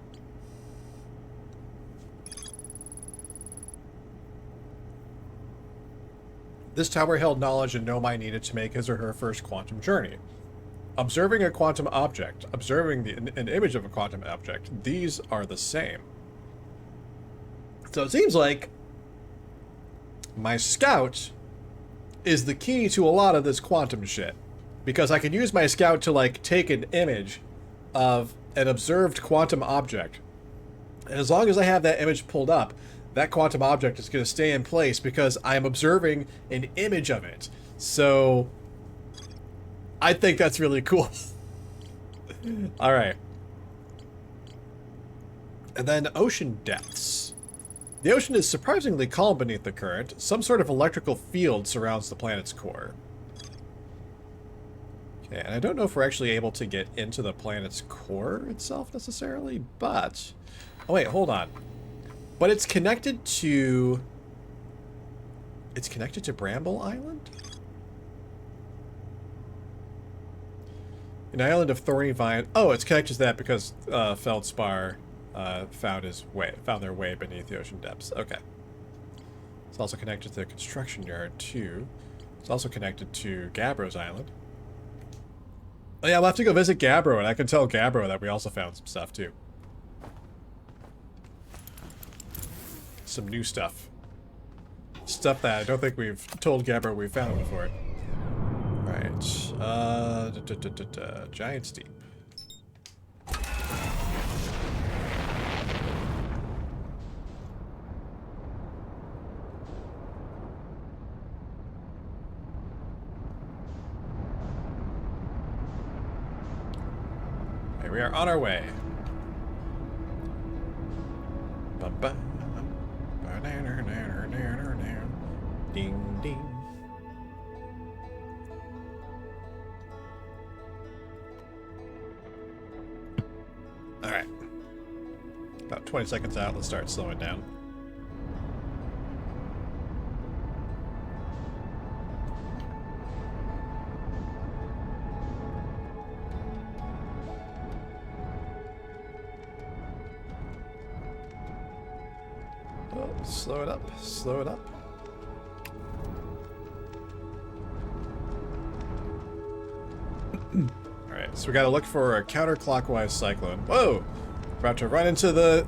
This tower held knowledge and Nomai needed to make his or her first quantum journey. Observing a quantum object, observing an image of a quantum object, these are the same. So it seems like my scout is the key to a lot of this quantum shit. Because I can use my scout to like take an image of an observed quantum object. And as long as I have that image pulled up, that quantum object is going to stay in place because I'm observing an image of it. So I think that's really cool. All right. And then ocean depths. The ocean is surprisingly calm beneath the current. Some sort of electrical field surrounds the planet's core. Okay, and I don't know if we're actually able to get into the planet's core itself necessarily, but... Oh wait, hold on. But it's connected to... It's connected to Bramble Island? An island of thorny vine... Oh, it's connected to that because Feldspar found their way beneath the ocean depths. Okay. It's also connected to the construction yard, too. It's also connected to Gabbro's Island. Oh yeah, I'll have to go visit Gabbro, and I can tell Gabbro that we also found some stuff, too. Some new stuff. Stuff that I don't think we've told Gabbro we found before. Alright, Giant's Deep. Okay, we are on our way. Ba-ba. Ding, ding. Alright. About 20 seconds out, let's start slowing down. Oh, slow it up, slow it up. Alright, so we gotta look for a counterclockwise cyclone. Whoa! About to run into the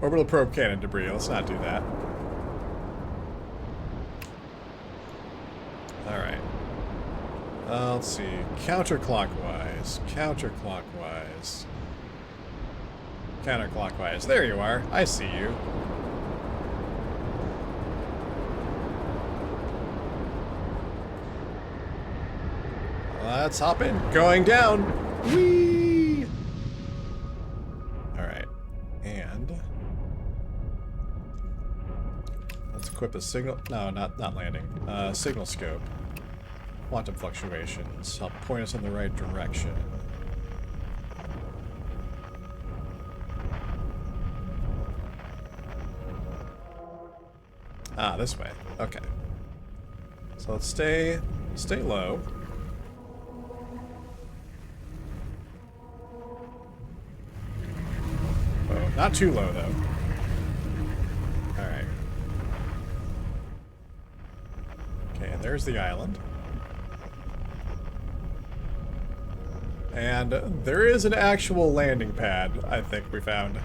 orbital probe cannon debris. Let's not do that. Alright. Let's see. Counterclockwise. Counterclockwise. Counterclockwise. There you are. I see you. Let's hop in. Going down. Whee! Alright. And let's equip a signal. No, not landing. Signal scope. Quantum fluctuations. Help point us in the right direction. Ah, this way. Okay. So let's stay low. Oh, not too low though. All right. Okay, and there's the island. And there is an actual landing pad, I think we found.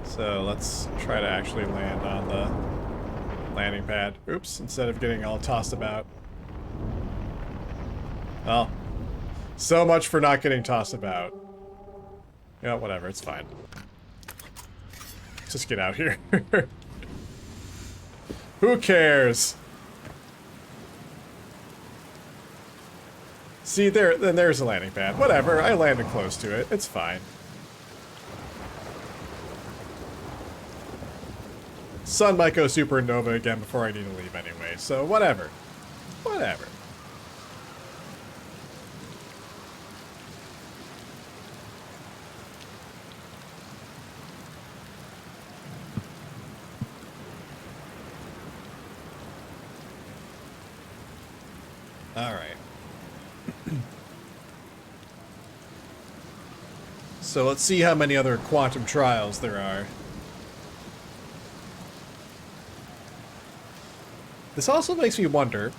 So let's try to actually land on the landing pad. Oops, instead of getting all tossed about. Well, so much for not getting tossed about. Yeah, whatever, it's fine. Let's just get out here. Who cares? See, then there's a landing pad. Whatever, I landed close to it. It's fine. Sun might go supernova again before I need to leave anyway, so whatever. Whatever. Alright. So let's see how many other quantum trials there are. This also makes me wonder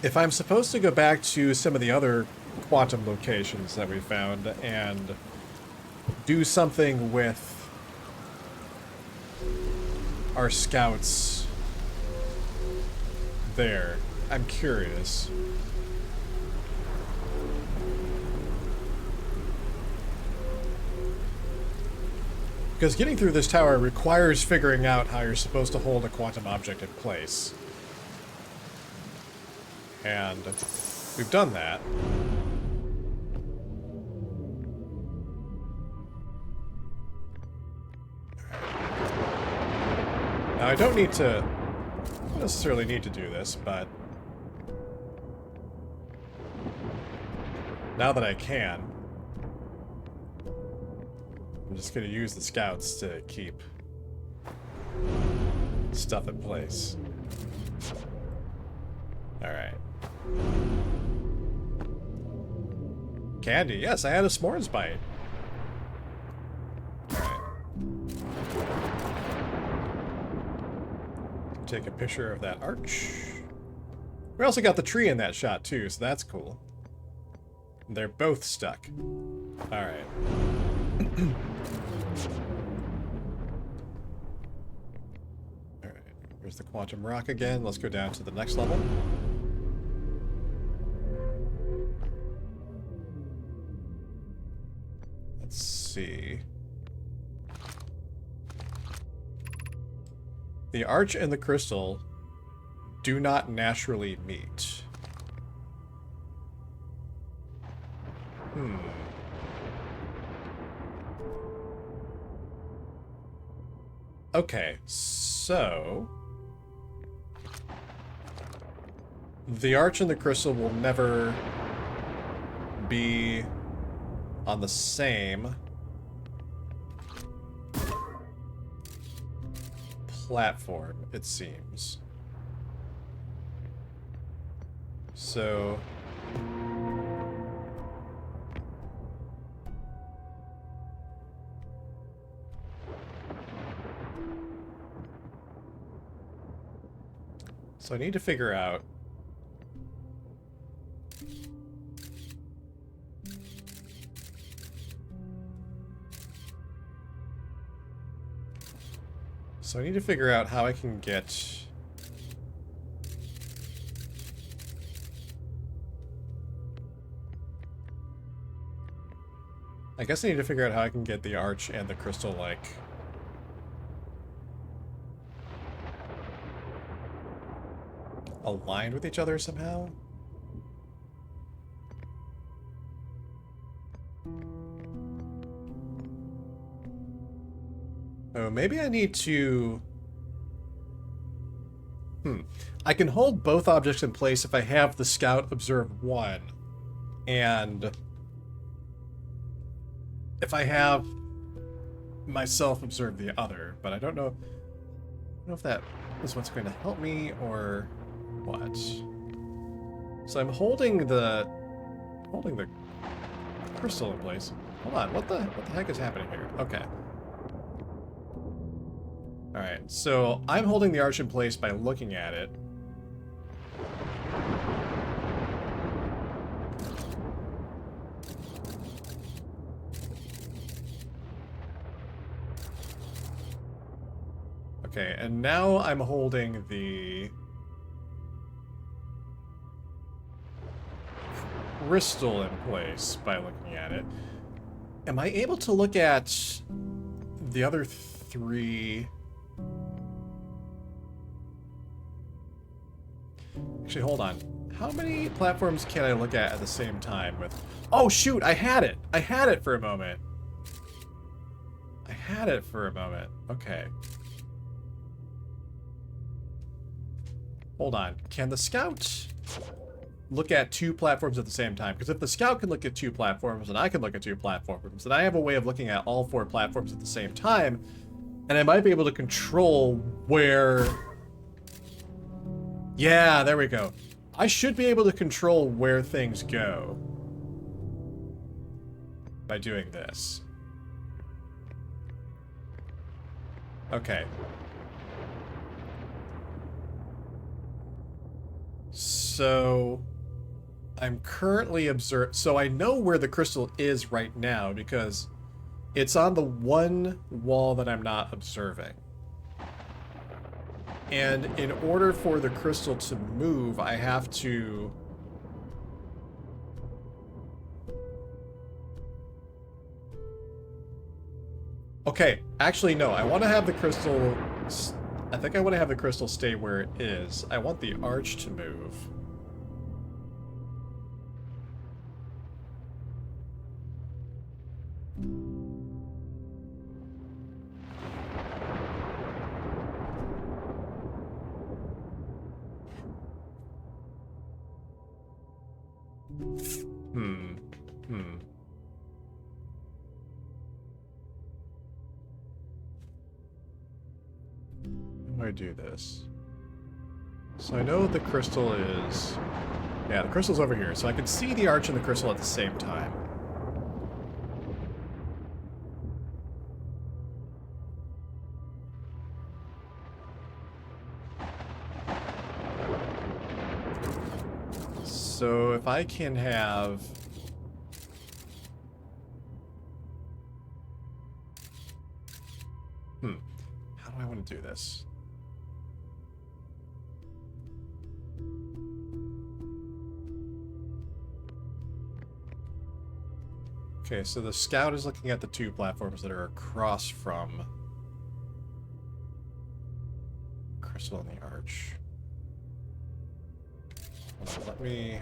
if I'm supposed to go back to some of the other quantum locations that we found and do something with our scouts there. I'm curious. Because getting through this tower requires figuring out how you're supposed to hold a quantum object in place. And we've done that. Now I don't necessarily need to do this, but now that I can, I'm just going to use the scouts to keep stuff in place. Alright. Candy. Yes, I had a s'mores bite. Alright. Take a picture of that arch. We also got the tree in that shot too, so that's cool. They're both stuck. Alright. Alright, here's the quantum rock again. Let's go down to the next level. Let's see. The arch and the crystal do not naturally meet. Okay, so the arch and the crystal will never be on the same platform, it seems. So I need to figure out how I can get I guess I need to figure out how I can get the arch and the crystal, like, aligned with each other somehow? Oh, maybe I need to... I can hold both objects in place if I have the scout observe one. And if I have myself observe the other, but I don't know if that is what's going to help me or what. So I'm holding the crystal in place. Hold on, what the heck is happening here? Okay. Alright, so I'm holding the arch in place by looking at it. Okay, and now I'm holding the crystal in place by looking at it. Am I able to look at the other three? Actually, hold on. How many platforms can I look at the same time with... Oh, shoot! I had it! I had it for a moment. I had it for a moment. Okay. Hold on. Can the scout look at two platforms at the same time? Because if the scout can look at two platforms and I can look at two platforms, then I have a way of looking at all four platforms at the same time, and I might be able to control where... Yeah, there we go. I should be able to control where things go by doing this. Okay. So I'm currently so I know where the crystal is right now because it's on the one wall that I'm not observing. And in order for the crystal to move, I have to... Okay, actually no, I want to have the crystal... I think I want to have the crystal stay where it is. I want the arch to move. How do I do this? So I know the crystal is... Yeah, the crystal's over here, so I can see the arch and the crystal at the same time. So if I can have... How do I want to do this? Okay, so the scout is looking at the two platforms that are across from crystal and the arch. Hold on, let me...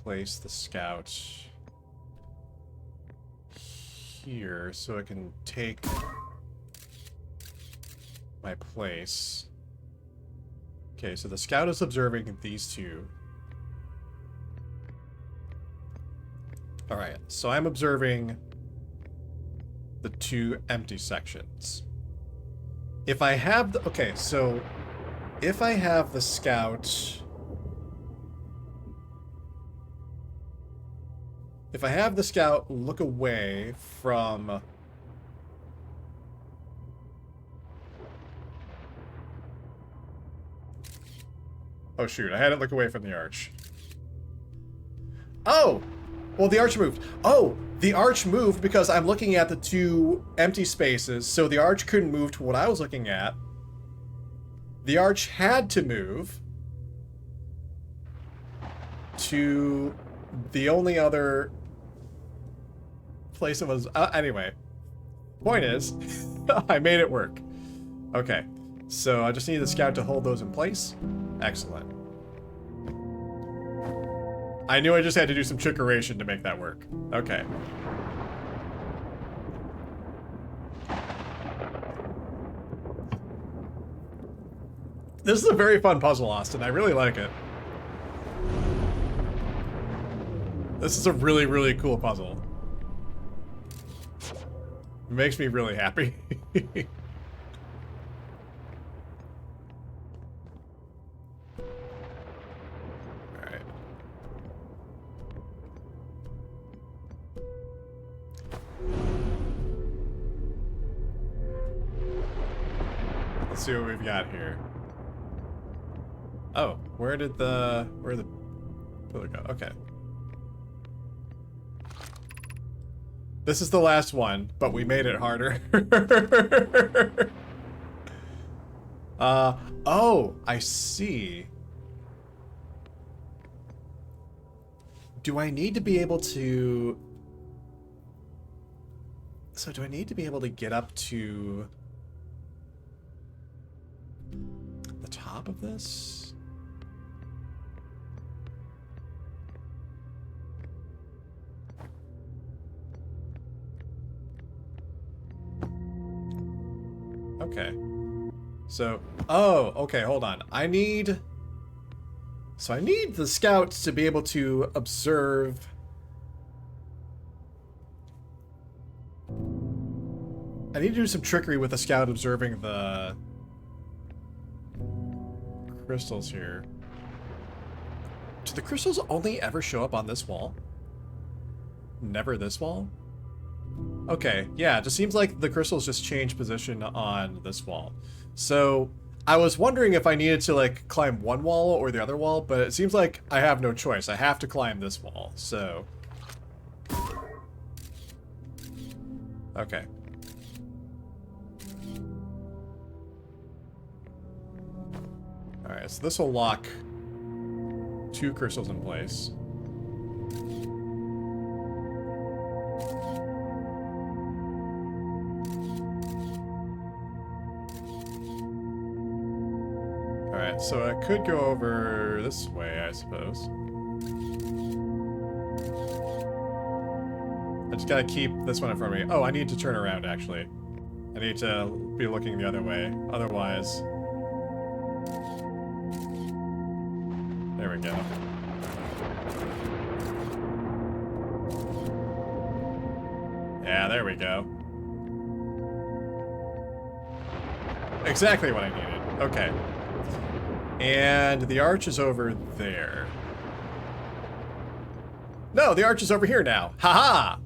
place the scout here so it can take my place. Okay, so the scout is observing these two. Alright, so I'm observing the two empty sections. If I have the... Okay, so if I have the scout... If I have the scout look away from... Oh shoot, I had it look away from the arch. Oh! Well, the arch moved. Oh! The arch moved because I'm looking at the two empty spaces, so the arch couldn't move to what I was looking at. The arch had to move to the only other place it was... anyway. Point is, I made it work. Okay. So I just need the scout to hold those in place. Excellent. I knew I just had to do some trickeration to make that work. Okay. This is a very fun puzzle, Austin. I really like it. This is a really, really cool puzzle. It makes me really happy. Alright. Let's see what we've got here. Oh, where'd the pillar go? Okay. This is the last one, but we made it harder. Oh, I see. Do I need to be able to... So do I need to be able to get up to the top of this? Okay. So, oh, okay, hold on. I need the scouts to be able to observe. I need to do some trickery with the scout observing the crystals here. Do the crystals only ever show up on this wall? Never this wall? Okay, yeah, it just seems like the crystals just change position on this wall. So, I was wondering if I needed to, like, climb one wall or the other wall, but it seems like I have no choice. I have to climb this wall, so... Okay. Alright, so this will lock 2 crystals in place. Alright, so I could go over this way, I suppose. I just gotta keep this one in front of me. Oh, I need to turn around, actually. I need to be looking the other way. Otherwise... There we go. Yeah, there we go. Exactly what I needed. Okay. And the arch is over there. No, the arch is over here now. Haha!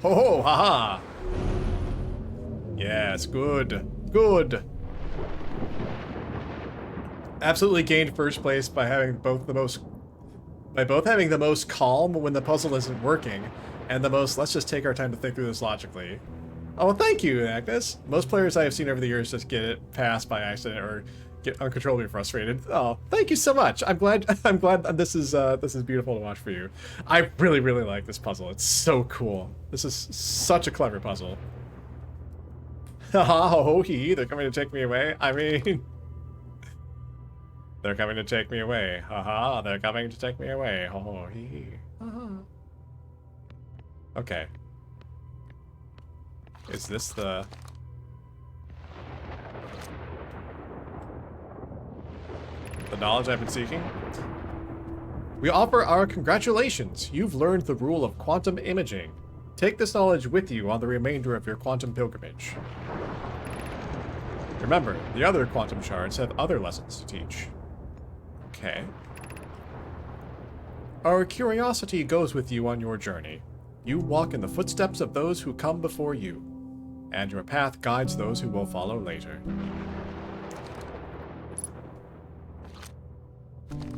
Ho ho, haha! Yes, good. Good. Absolutely gained first place by having both having the most calm when the puzzle isn't working, and the most let's just take our time to think through this logically. Oh, well, thank you, Agnes. Most players I have seen over the years just get it passed by accident or get uncontrollably frustrated. Oh, thank you so much. I'm glad this is beautiful to watch for you. I really, really like this puzzle. It's so cool. This is such a clever puzzle. Haha, ho ho hee, they're coming to take me away. I mean, they're coming to take me away. Haha, they're coming to take me away. Ho ho hee hee. Haha. Okay. Is this the... knowledge I've been seeking? We offer our congratulations. You've learned the rule of quantum imaging. Take this knowledge with you on the remainder of your quantum pilgrimage. Remember, the other quantum shards have other lessons to teach. Okay. Our curiosity goes with you on your journey. You walk in the footsteps of those who come before you, and your path guides those who will follow later.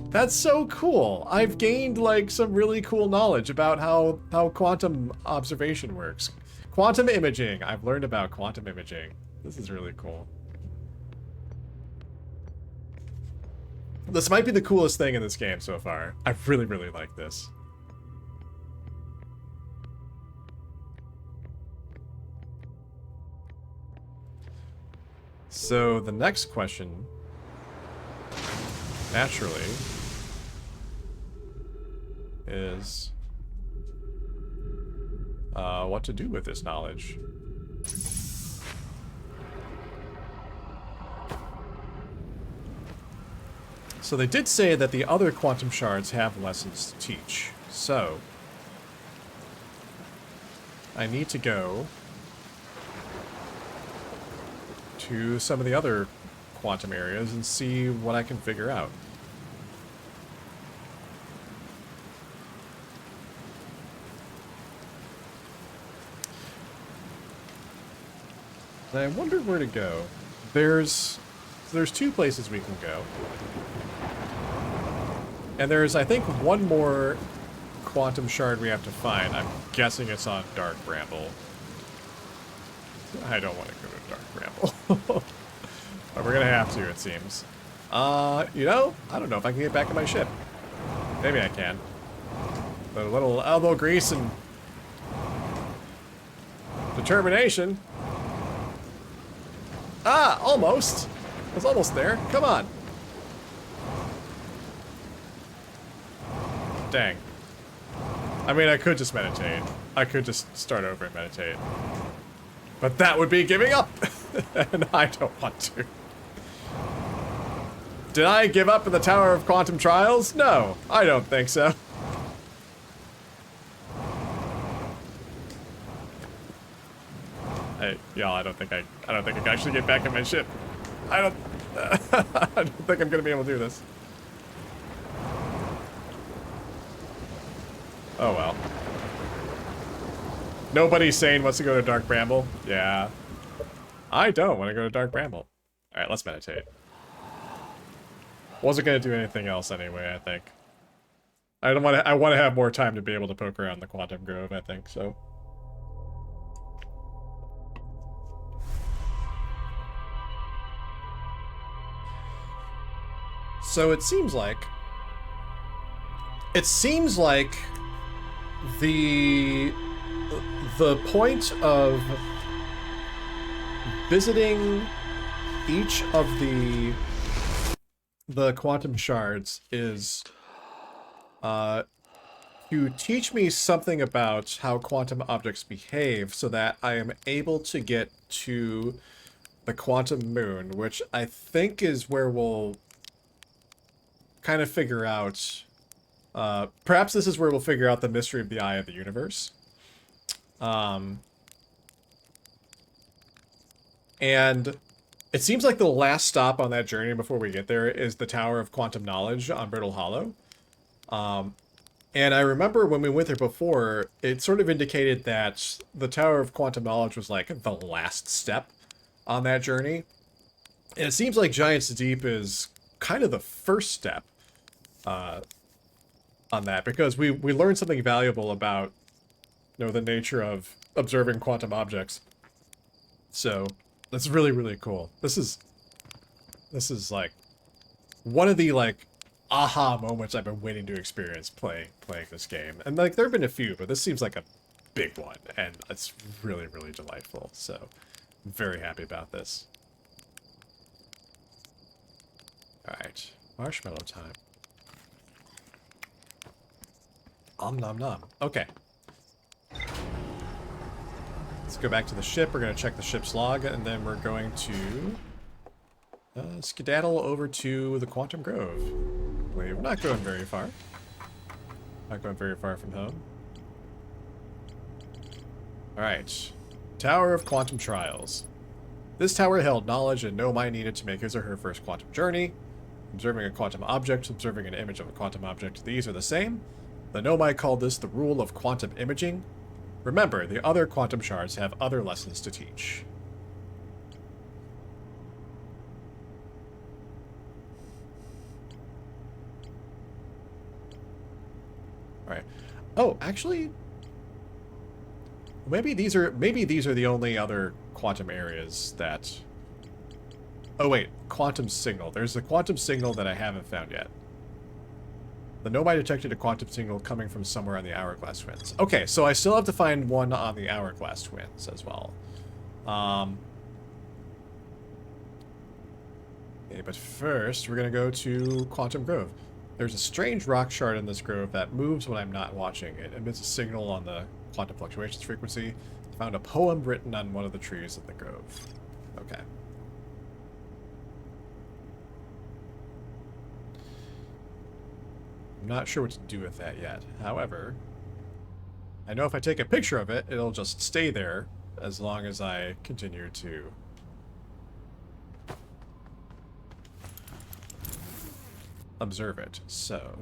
That's so cool. I've gained, like, some really cool knowledge about how quantum observation works. Quantum imaging. I've learned about quantum imaging. This is really cool. This might be the coolest thing in this game so far. I really, really like this. So, the next question, naturally, is what to do with this knowledge. So they did say that the other quantum shards have lessons to teach. So, I need to go to some of the other quantum areas and see what I can figure out. And I wondered where to go. There's two places we can go. And there's, I think, one more quantum shard we have to find. I'm guessing it's on Dark Bramble. I don't want to go to Dark Bramble. But we're gonna have to, it seems. You know, I don't know if I can get back in my ship. Maybe I can. But a little elbow grease and determination. Ah, almost. I was almost there. Come on. Dang. I mean, I could just meditate. I could just start over and meditate. But that would be giving up. And I don't want to. Did I give up in the Tower of Quantum Trials? No, I don't think so. Y'all, I don't think I can actually get back in my ship. I don't think I'm gonna be able to do this. Oh well. Nobody sane wants to go to Dark Bramble. Yeah. I don't want to go to Dark Bramble. Alright, let's meditate. Wasn't gonna do anything else anyway, I think. I want to have more time to be able to poke around the Quantum Grove, I think, so. So it seems like the point of visiting each of the quantum shards is to teach me something about how quantum objects behave so that I am able to get to the quantum moon, which I think is where we'll kind of figure out, perhaps this is where we'll figure out the mystery of the Eye of the Universe. And it seems like the last stop on that journey before we get there is the Tower of Quantum Knowledge on Brittle Hollow. And I remember when we went there before, it sort of indicated that the Tower of Quantum Knowledge was like the last step on that journey. And it seems like Giant's Deep is kind of the first step on that, because we learned something valuable about, you know, the nature of observing quantum objects. So that's really, really cool. This is like one of the like aha moments I've been waiting to experience playing this game. And like there have been a few, but this seems like a big one, and it's really, really delightful. So I'm very happy about this. Alright, marshmallow time. Om nom nom. Okay. Let's go back to the ship. We're going to check the ship's log, and then we're going to skedaddle over to the Quantum Grove. We're not going very far. Not going very far from home. Alright. Tower of Quantum Trials. This tower held knowledge and Nomai needed to make his or her first quantum journey. Observing a quantum object, observing an image of a quantum object, these are the same. The Nomai called this the rule of quantum imaging. Remember, the other quantum shards have other lessons to teach. Alright. Oh, actually, maybe these are the only other quantum areas that... Oh wait, quantum signal. There's a quantum signal that I haven't found yet. The Nomai detected a quantum signal coming from somewhere on the Hourglass Twins. Okay, so I still have to find one on the Hourglass Twins as well. Okay, but first, we're going to go to Quantum Grove. There's a strange rock shard in this grove that moves when I'm not watching. It emits a signal on the quantum fluctuations frequency. I found a poem written on one of the trees in the grove. Okay. I'm not sure what to do with that yet. However, I know if I take a picture of it, it'll just stay there as long as I continue to observe it. So,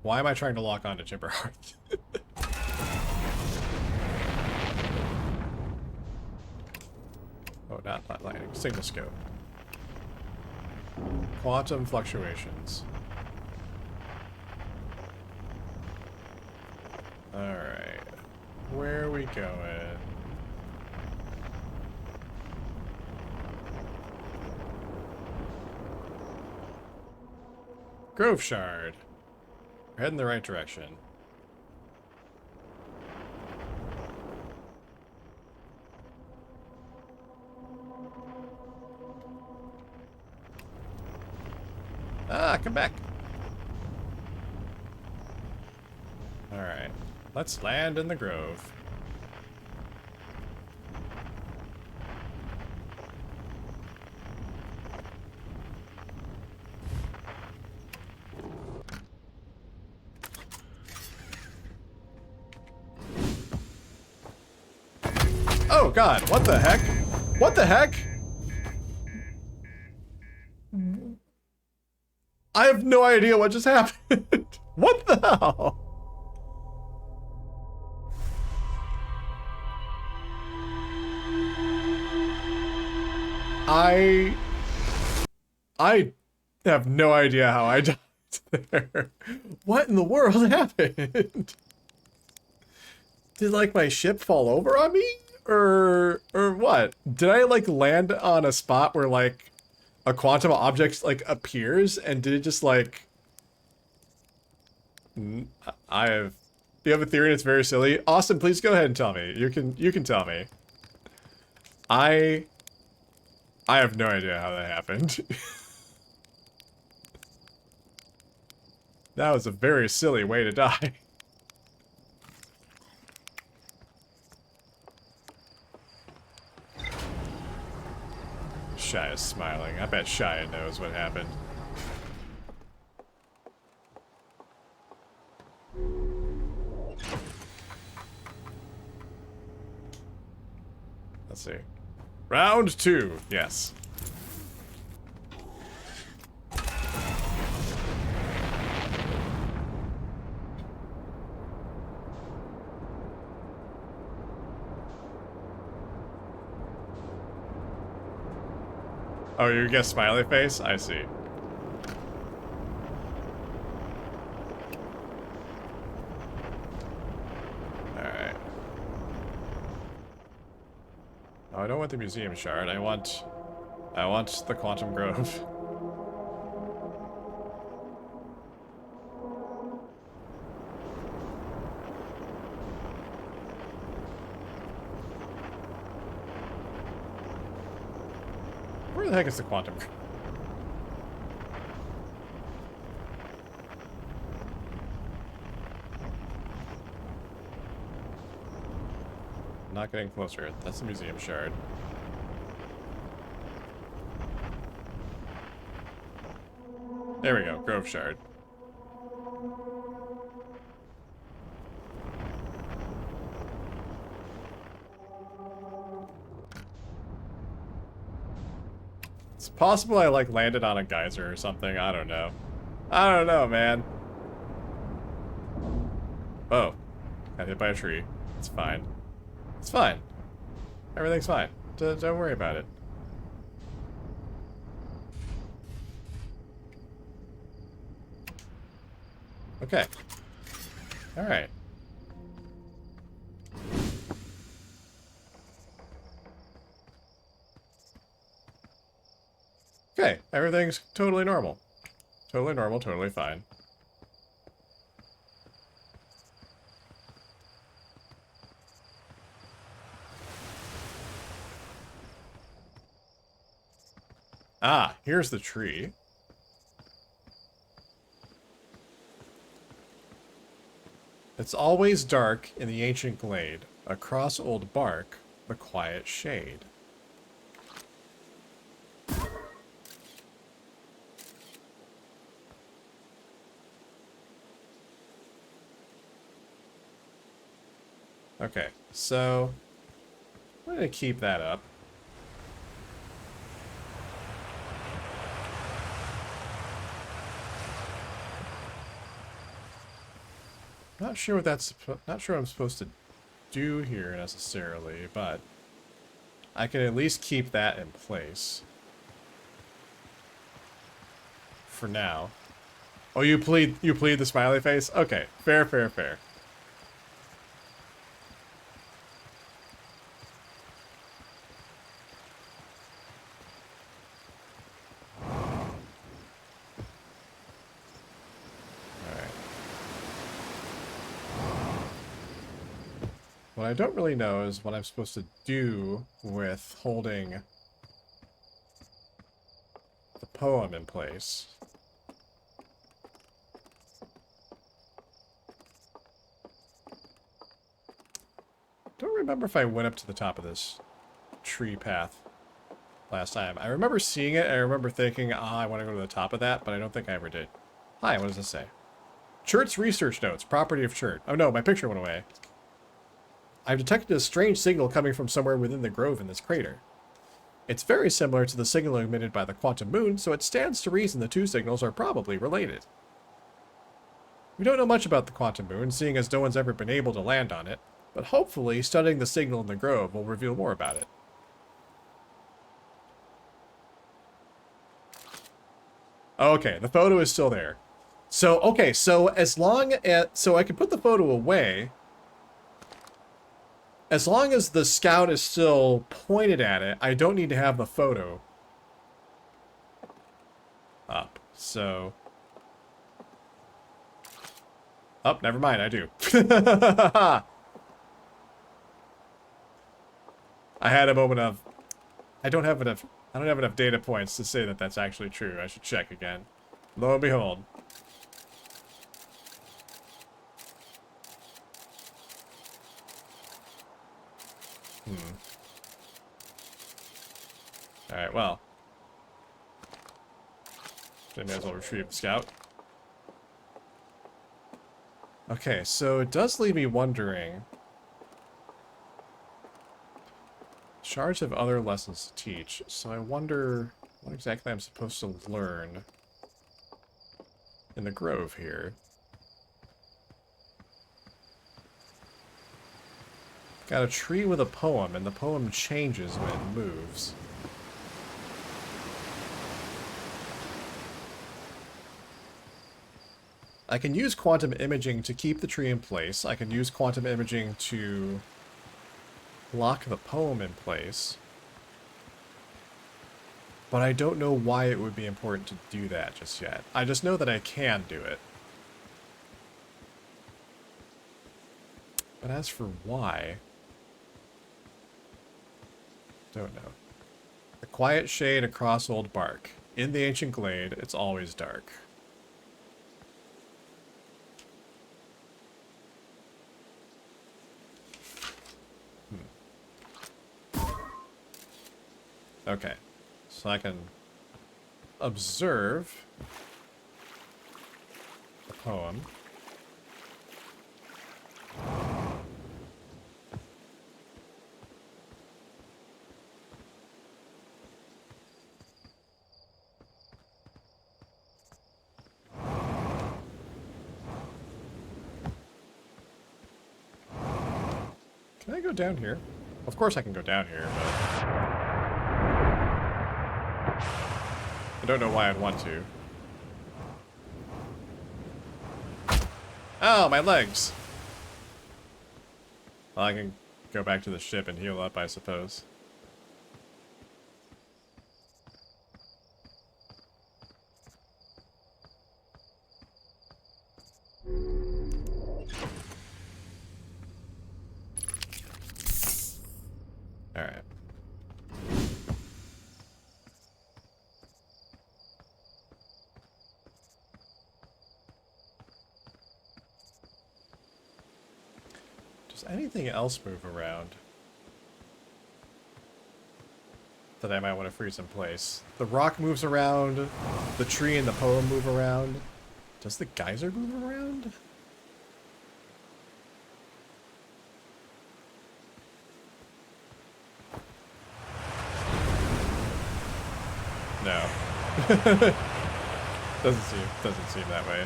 why am I trying to lock onto Timberhearth? Oh, not lighting. Signal scope. Quantum fluctuations. Alright. Where are we going? Grove Shard. We're heading the right direction. Ah, come back. Alright. Let's land in the grove. Oh god, what the heck? What the heck? I have no idea what just happened. What the hell? I have no idea how I died there. What in the world happened? Did like my ship fall over on me? Or what? Did I like land on a spot where like a quantum object like appears and did it just like I have you have a theory and it's very silly? Austin, please go ahead and tell me. You can tell me. I have no idea how that happened. That was a very silly way to die. Shia is smiling. I bet Shia knows what happened. Let's see. Round 2. Yes. Oh, you guess smiley face? I see. Alright. Oh, I don't want the museum shard. I want the Quantum Grove. Where the heck is the Quantum Grove? Not getting closer. That's the museum shard. There we go, Grove Shard. It's possible I like landed on a geyser or something. I don't know. I don't know, man. Oh, got hit by a tree. It's fine. It's fine. Everything's fine. Don't worry about it. Okay. Alright. Okay, everything's totally normal. Totally normal, totally fine. Ah, here's the tree. It's always dark in the ancient glade. Across old bark, the quiet shade. Okay, so I'm going to keep that up. Not sure what that's, not sure what I'm supposed to do here necessarily, but I can at least keep that in place. For now. Oh, you plead the smiley face? Okay, fair, fair, fair. Alright. What I don't really know is what I'm supposed to do with holding the poem in place. Don't remember if I went up to the top of this tree path last time. I remember seeing it, and I remember thinking, I want to go to the top of that, but I don't think I ever did. Hi, what does this say? Churt's research notes, property of Churt. Oh no, my picture went away. I've detected a strange signal coming from somewhere within the grove in this crater. It's very similar to the signal emitted by the quantum moon, so it stands to reason the two signals are probably related. We don't know much about the quantum moon, seeing as no one's ever been able to land on it, but hopefully studying the signal in the grove will reveal more about it. Okay, the photo is still there. So, okay, so as long as... So I can put the photo away. As long as the scout is still pointed at it, I don't need to have the photo up. So... Oh, never mind, I do. I had a moment of... I don't have enough data points to say that that's actually true. I should check again. Lo and behold. Alright, well. I may as well retrieve the scout. Okay, so it does leave me wondering. Shards have other lessons to teach, so I wonder what exactly I'm supposed to learn in the grove here. Got a tree with a poem, and the poem changes when it moves. I can use quantum imaging to keep the tree in place. I can use quantum imaging to lock the poem in place. But I don't know why it would be important to do that just yet. I just know that I can do it. But as for why... don't know. The quiet shade across old bark. In the ancient glade, it's always dark. Okay, so I can observe the poem. Can I go down here? Of course I can go down here, but... I don't know why I'd want to. Oh, my legs! Well, I can go back to the ship and heal up, I suppose. Alright. Does anything else move around that I might want to freeze in place? The rock moves around, the tree and the poem move around. Does the geyser move around? No. Doesn't seem that way.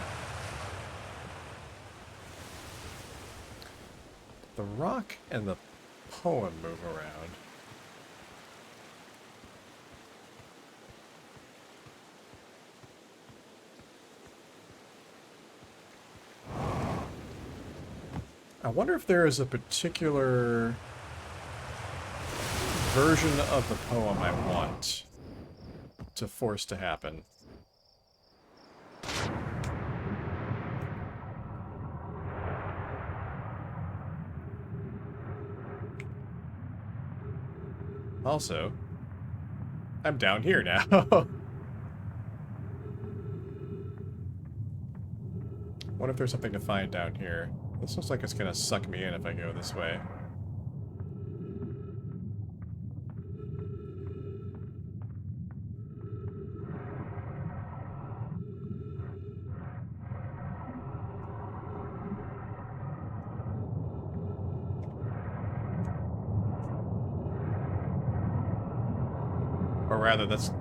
The rock and the poem move around. I wonder if there is a particular version of the poem I want to force to happen. Also, I'm down here now. What if there's something to find down here? This looks like it's gonna suck me in if I go this way. Or rather, that's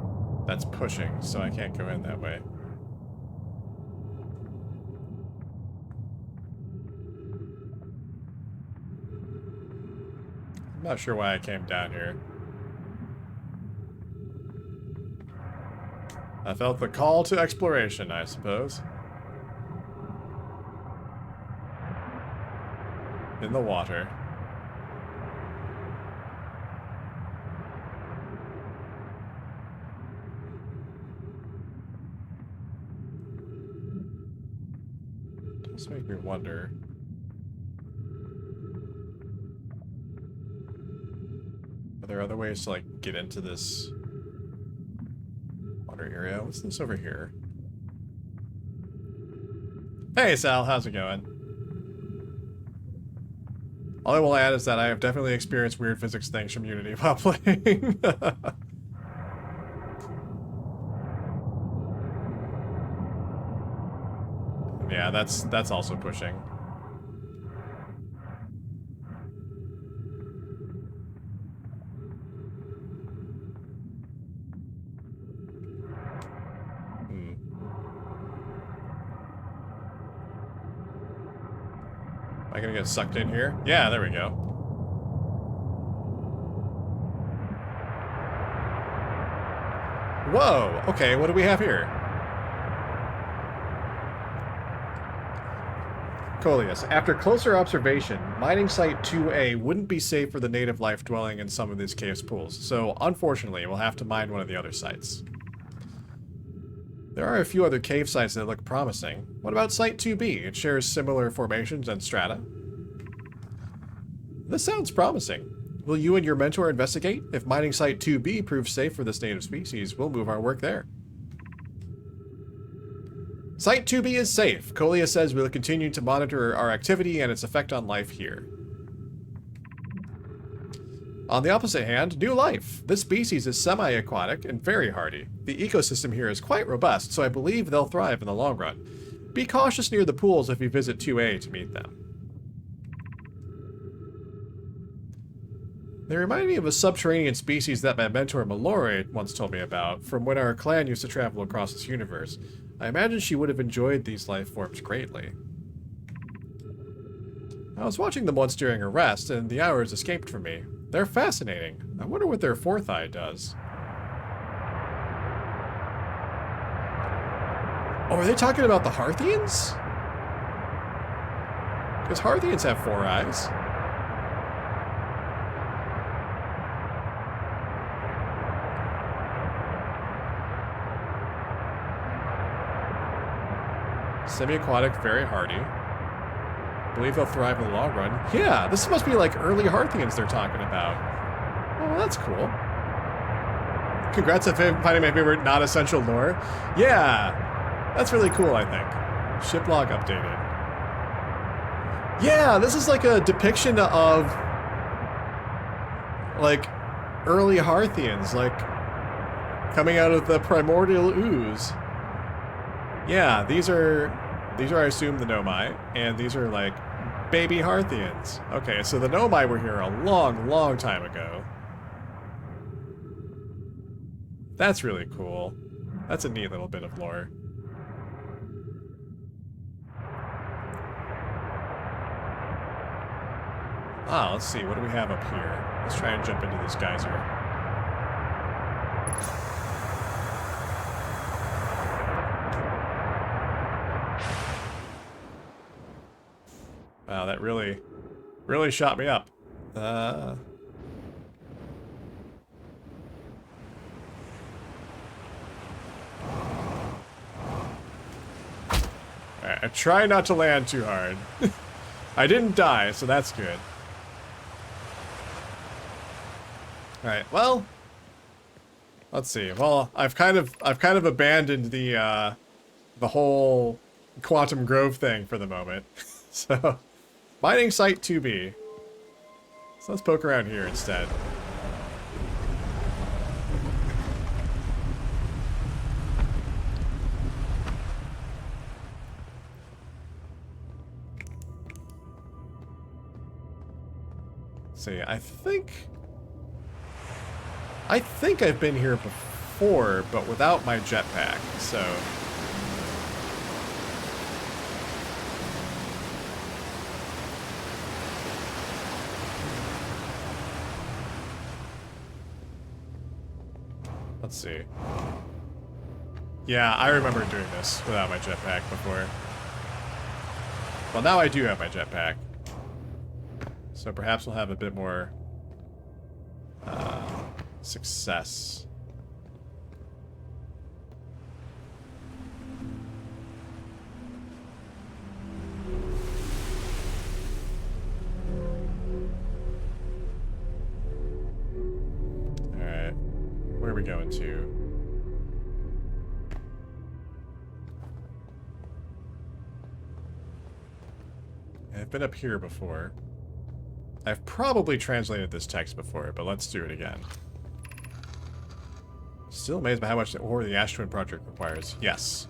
pushing, so I can't go in that way. I'm not sure why I came down here. I felt the call to exploration, I suppose. In the water. Does make me wonder. Are there other ways to, like, get into this water area? What's this over here? Hey, Sal, how's it going? All I will add is that I have definitely experienced weird physics things from Unity while playing. Yeah, that's also pushing. Am I gonna get sucked in here? Yeah, there we go. Whoa! Okay, what do we have here? Coleus, after closer observation, mining site 2A wouldn't be safe for the native life dwelling in some of these caves pools, so unfortunately we'll have to mine one of the other sites. There are a few other cave sites that look promising. What about Site 2B? It shares similar formations and strata. This sounds promising. Will you and your mentor investigate? If mining Site 2B proves safe for this native species, we'll move our work there. Site 2B is safe. Colia says we'll continue to monitor our activity and its effect on life here. On the opposite hand, new life. This species is semi-aquatic and very hardy. The ecosystem here is quite robust, so I believe they'll thrive in the long run. Be cautious near the pools if you visit 2A to meet them. They remind me of a subterranean species that my mentor Mallory once told me about, from when our clan used to travel across this universe. I imagine she would have enjoyed these life forms greatly. I was watching them once during a rest, and the hours escaped from me. They're fascinating. I wonder what their fourth eye does. Oh, are they talking about the Harthians? Because Harthians have 4 eyes. Semi-aquatic, very hardy. Believe they'll thrive in the long run. Yeah, this must be like early Harthians they're talking about. Oh, well, that's cool. Congrats on finding my favorite not-essential lore. Yeah, that's really cool, I think. Ship log updated. Yeah, this is like a depiction of, like, early Harthians, like, coming out of the primordial ooze. Yeah, these are, I assume, the Nomai, and these are, like, baby Harthians. Okay, so the Nomai were here a long, long time ago. That's really cool. That's a neat little bit of lore. Ah, let's see. What do we have up here? Let's try and jump into this geyser. Wow, that really shot me up. Alright, I try not to land too hard. I didn't die, so that's good. Alright, well, let's see. Well, I've kind of abandoned the whole Quantum Grove thing for the moment. So, mining site 2B. So let's poke around here instead. See, I think I've been here before, but without my jetpack, so... Let's see. Yeah, I remember doing this without my jetpack before. Well, now I do have my jetpack. So perhaps we'll have a bit more success. Alright. Where are we going to? I've been up here before. I've probably translated this text before, but let's do it again. Still amazed by how much ore the Ash Twin project requires. Yes.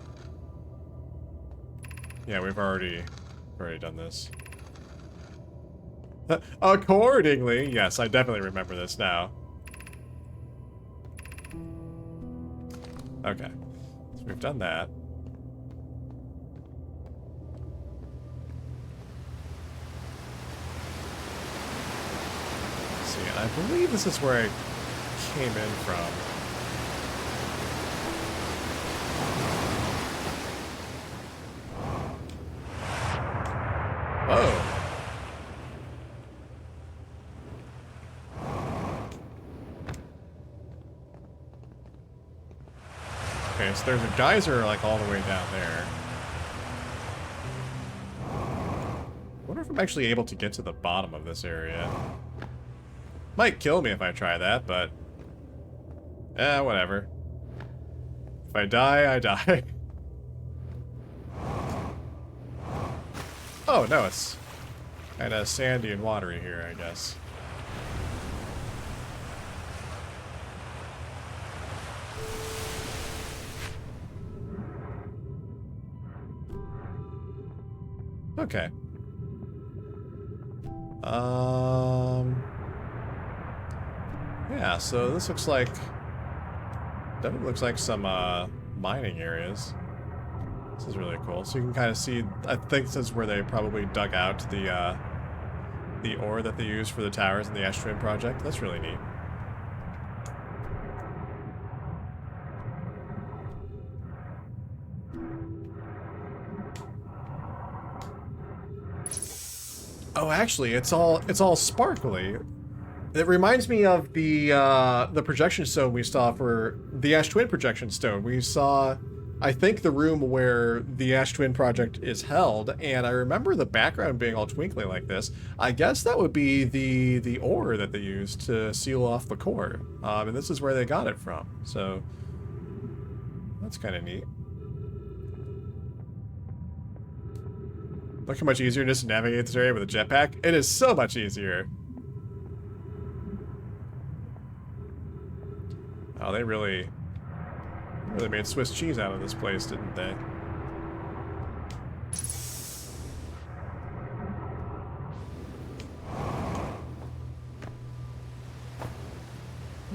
Yeah, we've already done this. Accordingly, yes, I definitely remember this now. Okay, so we've done that. See, and I believe this is where I came in from. Whoa. Okay, so there's a geyser like all the way down there. I wonder if I'm actually able to get to the bottom of this area. Might kill me if I try that, but... whatever. If I die, I die. Oh, no, it's kind of sandy and watery here, I guess. Okay. Yeah, so this looks like... Definitely looks like some, mining areas. This is really cool. So you can kind of see, I think this is where they probably dug out the ore that they used for the towers in the Ash Twin project. That's really neat. Oh, actually, it's all sparkly. It reminds me of the projection stone we saw for the Ash Twin projection stone. We saw, I think, the room where the Ash Twin project is held, and I remember the background being all twinkly like this. I guess that would be the ore that they used to seal off the core, and this is where they got it from. So that's kind of neat. Look how much easier it is to navigate this area with a jetpack. It is so much easier. Oh, they really made Swiss cheese out of this place, didn't they?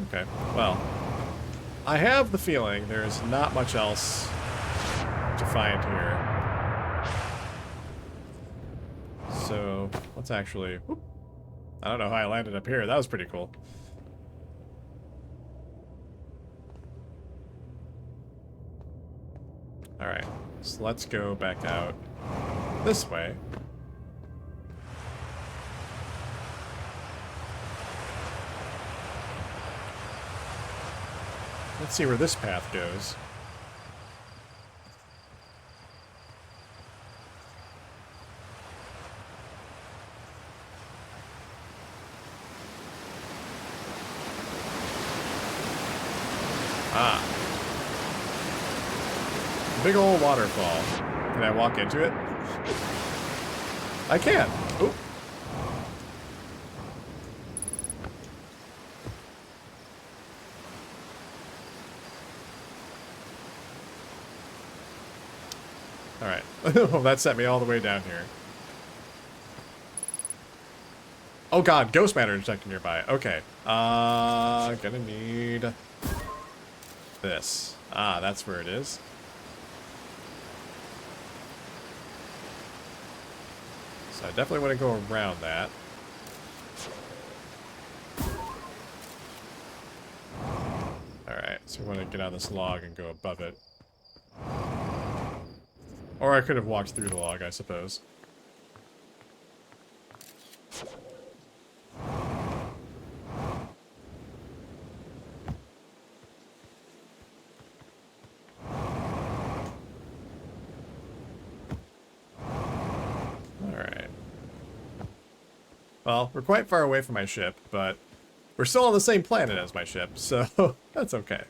Okay, well, I have the feeling there's not much else to find here. So, let's actually... Whoop. I don't know how I landed up here. That was pretty cool. Alright, so let's go back out this way. Let's see where this path goes. Ah. Big old waterfall. Can I walk into it? I can. Oop. Alright. Well, that sent me all the way down here. Oh god, ghost matter detected nearby. Okay. Gonna need this. Ah, that's where it is. So I definitely want to go around that. Alright, so we want to get on this log and go above it. Or I could have walked through the log, I suppose. Well, we're quite far away from my ship, but we're still on the same planet as my ship, so that's okay.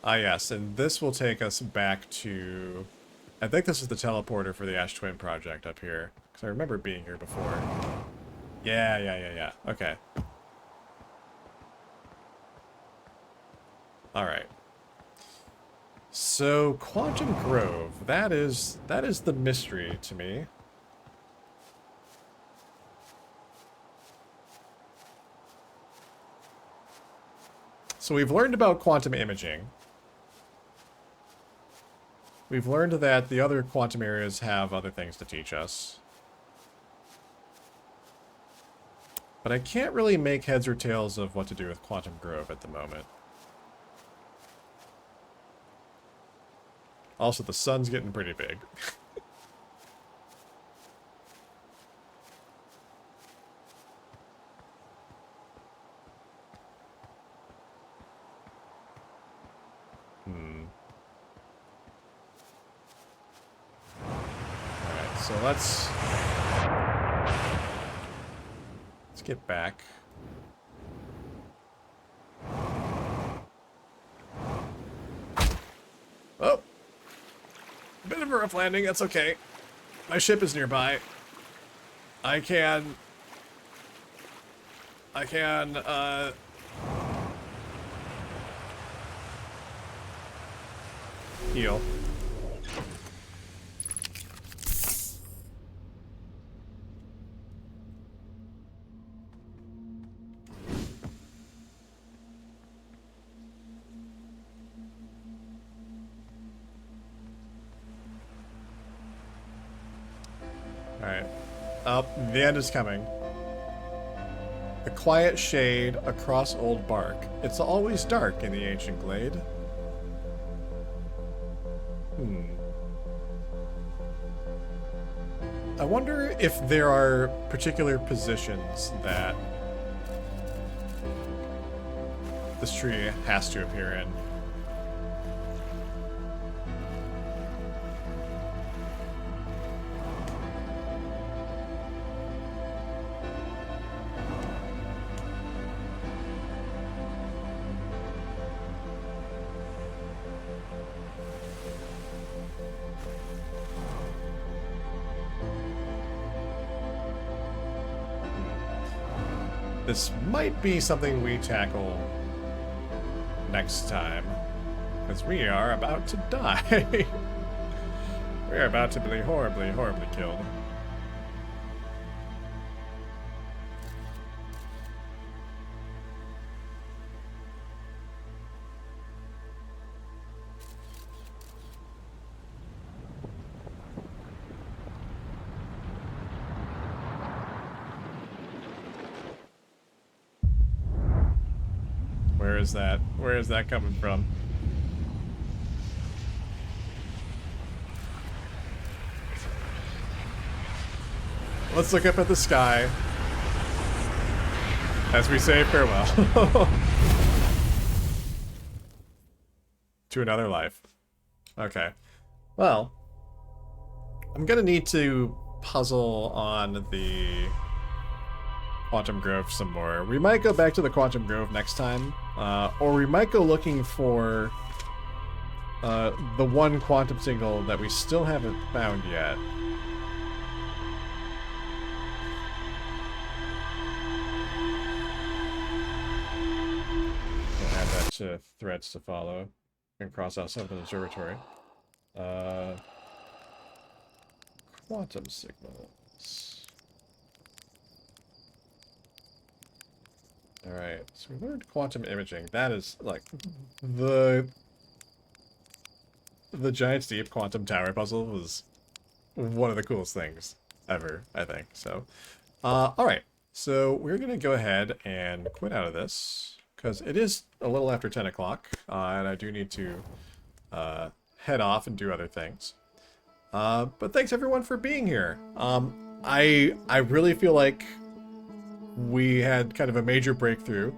Ah, yes, and this will take us back to... I think this is the teleporter for the Ash Twin project up here, because I remember being here before. Yeah. Okay. Alright. So, Quantum Grove, that is the mystery to me. So we've learned about quantum imaging. We've learned that the other quantum areas have other things to teach us. But I can't really make heads or tails of what to do with Quantum Grove at the moment. Also, the sun's getting pretty big. Alright, so let's get back. Oh! Bit of a rough landing, that's okay. My ship is nearby. I can, heal. Alright. The end is coming. The quiet shade across old bark. It's always dark in the ancient glade. I wonder if there are particular positions that this tree has to appear in. This might be something we tackle next time, because we are about to die. We're about to be horribly, horribly killed. Where is that? Where is that coming from? Let's look up at the sky as we say farewell to another life. Okay. Well, I'm gonna need to puzzle on the Quantum Grove some more. We might go back to the Quantum Grove next time, or we might go looking for the one quantum signal that we still haven't found yet. We'll add that to threads to follow and cross out some of the observatory. Quantum signals. Alright, so we learned quantum imaging. That is, like, the Giant's Deep quantum tower puzzle was one of the coolest things ever, I think. So, alright. So we're going to go ahead and quit out of this, because it is a little after 10 o'clock, and I do need to head off and do other things. But thanks everyone for being here. I really feel like we had kind of a major breakthrough.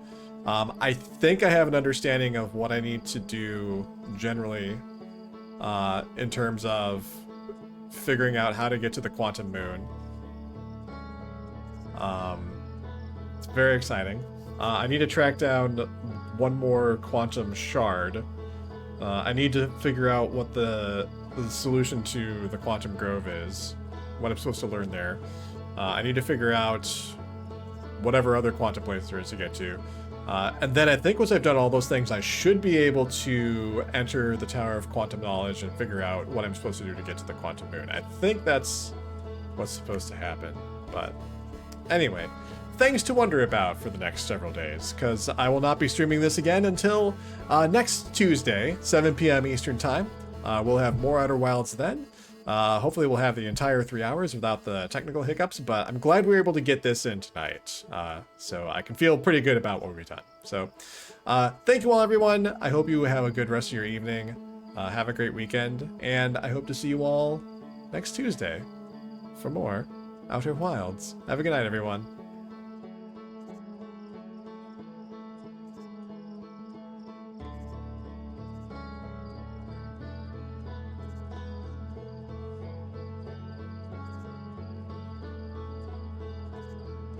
I think I have an understanding of what I need to do generally in terms of figuring out how to get to the quantum moon. It's very exciting. I need to track down one more quantum shard. I need to figure out what the solution to the Quantum Grove is, what I'm supposed to learn there. I need to figure out whatever other quantum place there is to get to. And then I think once I've done all those things, I should be able to enter the Tower of Quantum Knowledge and figure out what I'm supposed to do to get to the Quantum Moon. I think that's what's supposed to happen. But anyway, things to wonder about for the next several days, because I will not be streaming this again until next Tuesday, 7 p.m. Eastern Time. We'll have more Outer Wilds then. Hopefully we'll have the entire 3 hours without the technical hiccups, but I'm glad we were able to get this in tonight. So I can feel pretty good about what we've done. So thank you all, everyone. I hope you have a good rest of your evening. Have a great weekend, and I hope to see you all next Tuesday for more Outer Wilds. Have a good night, everyone.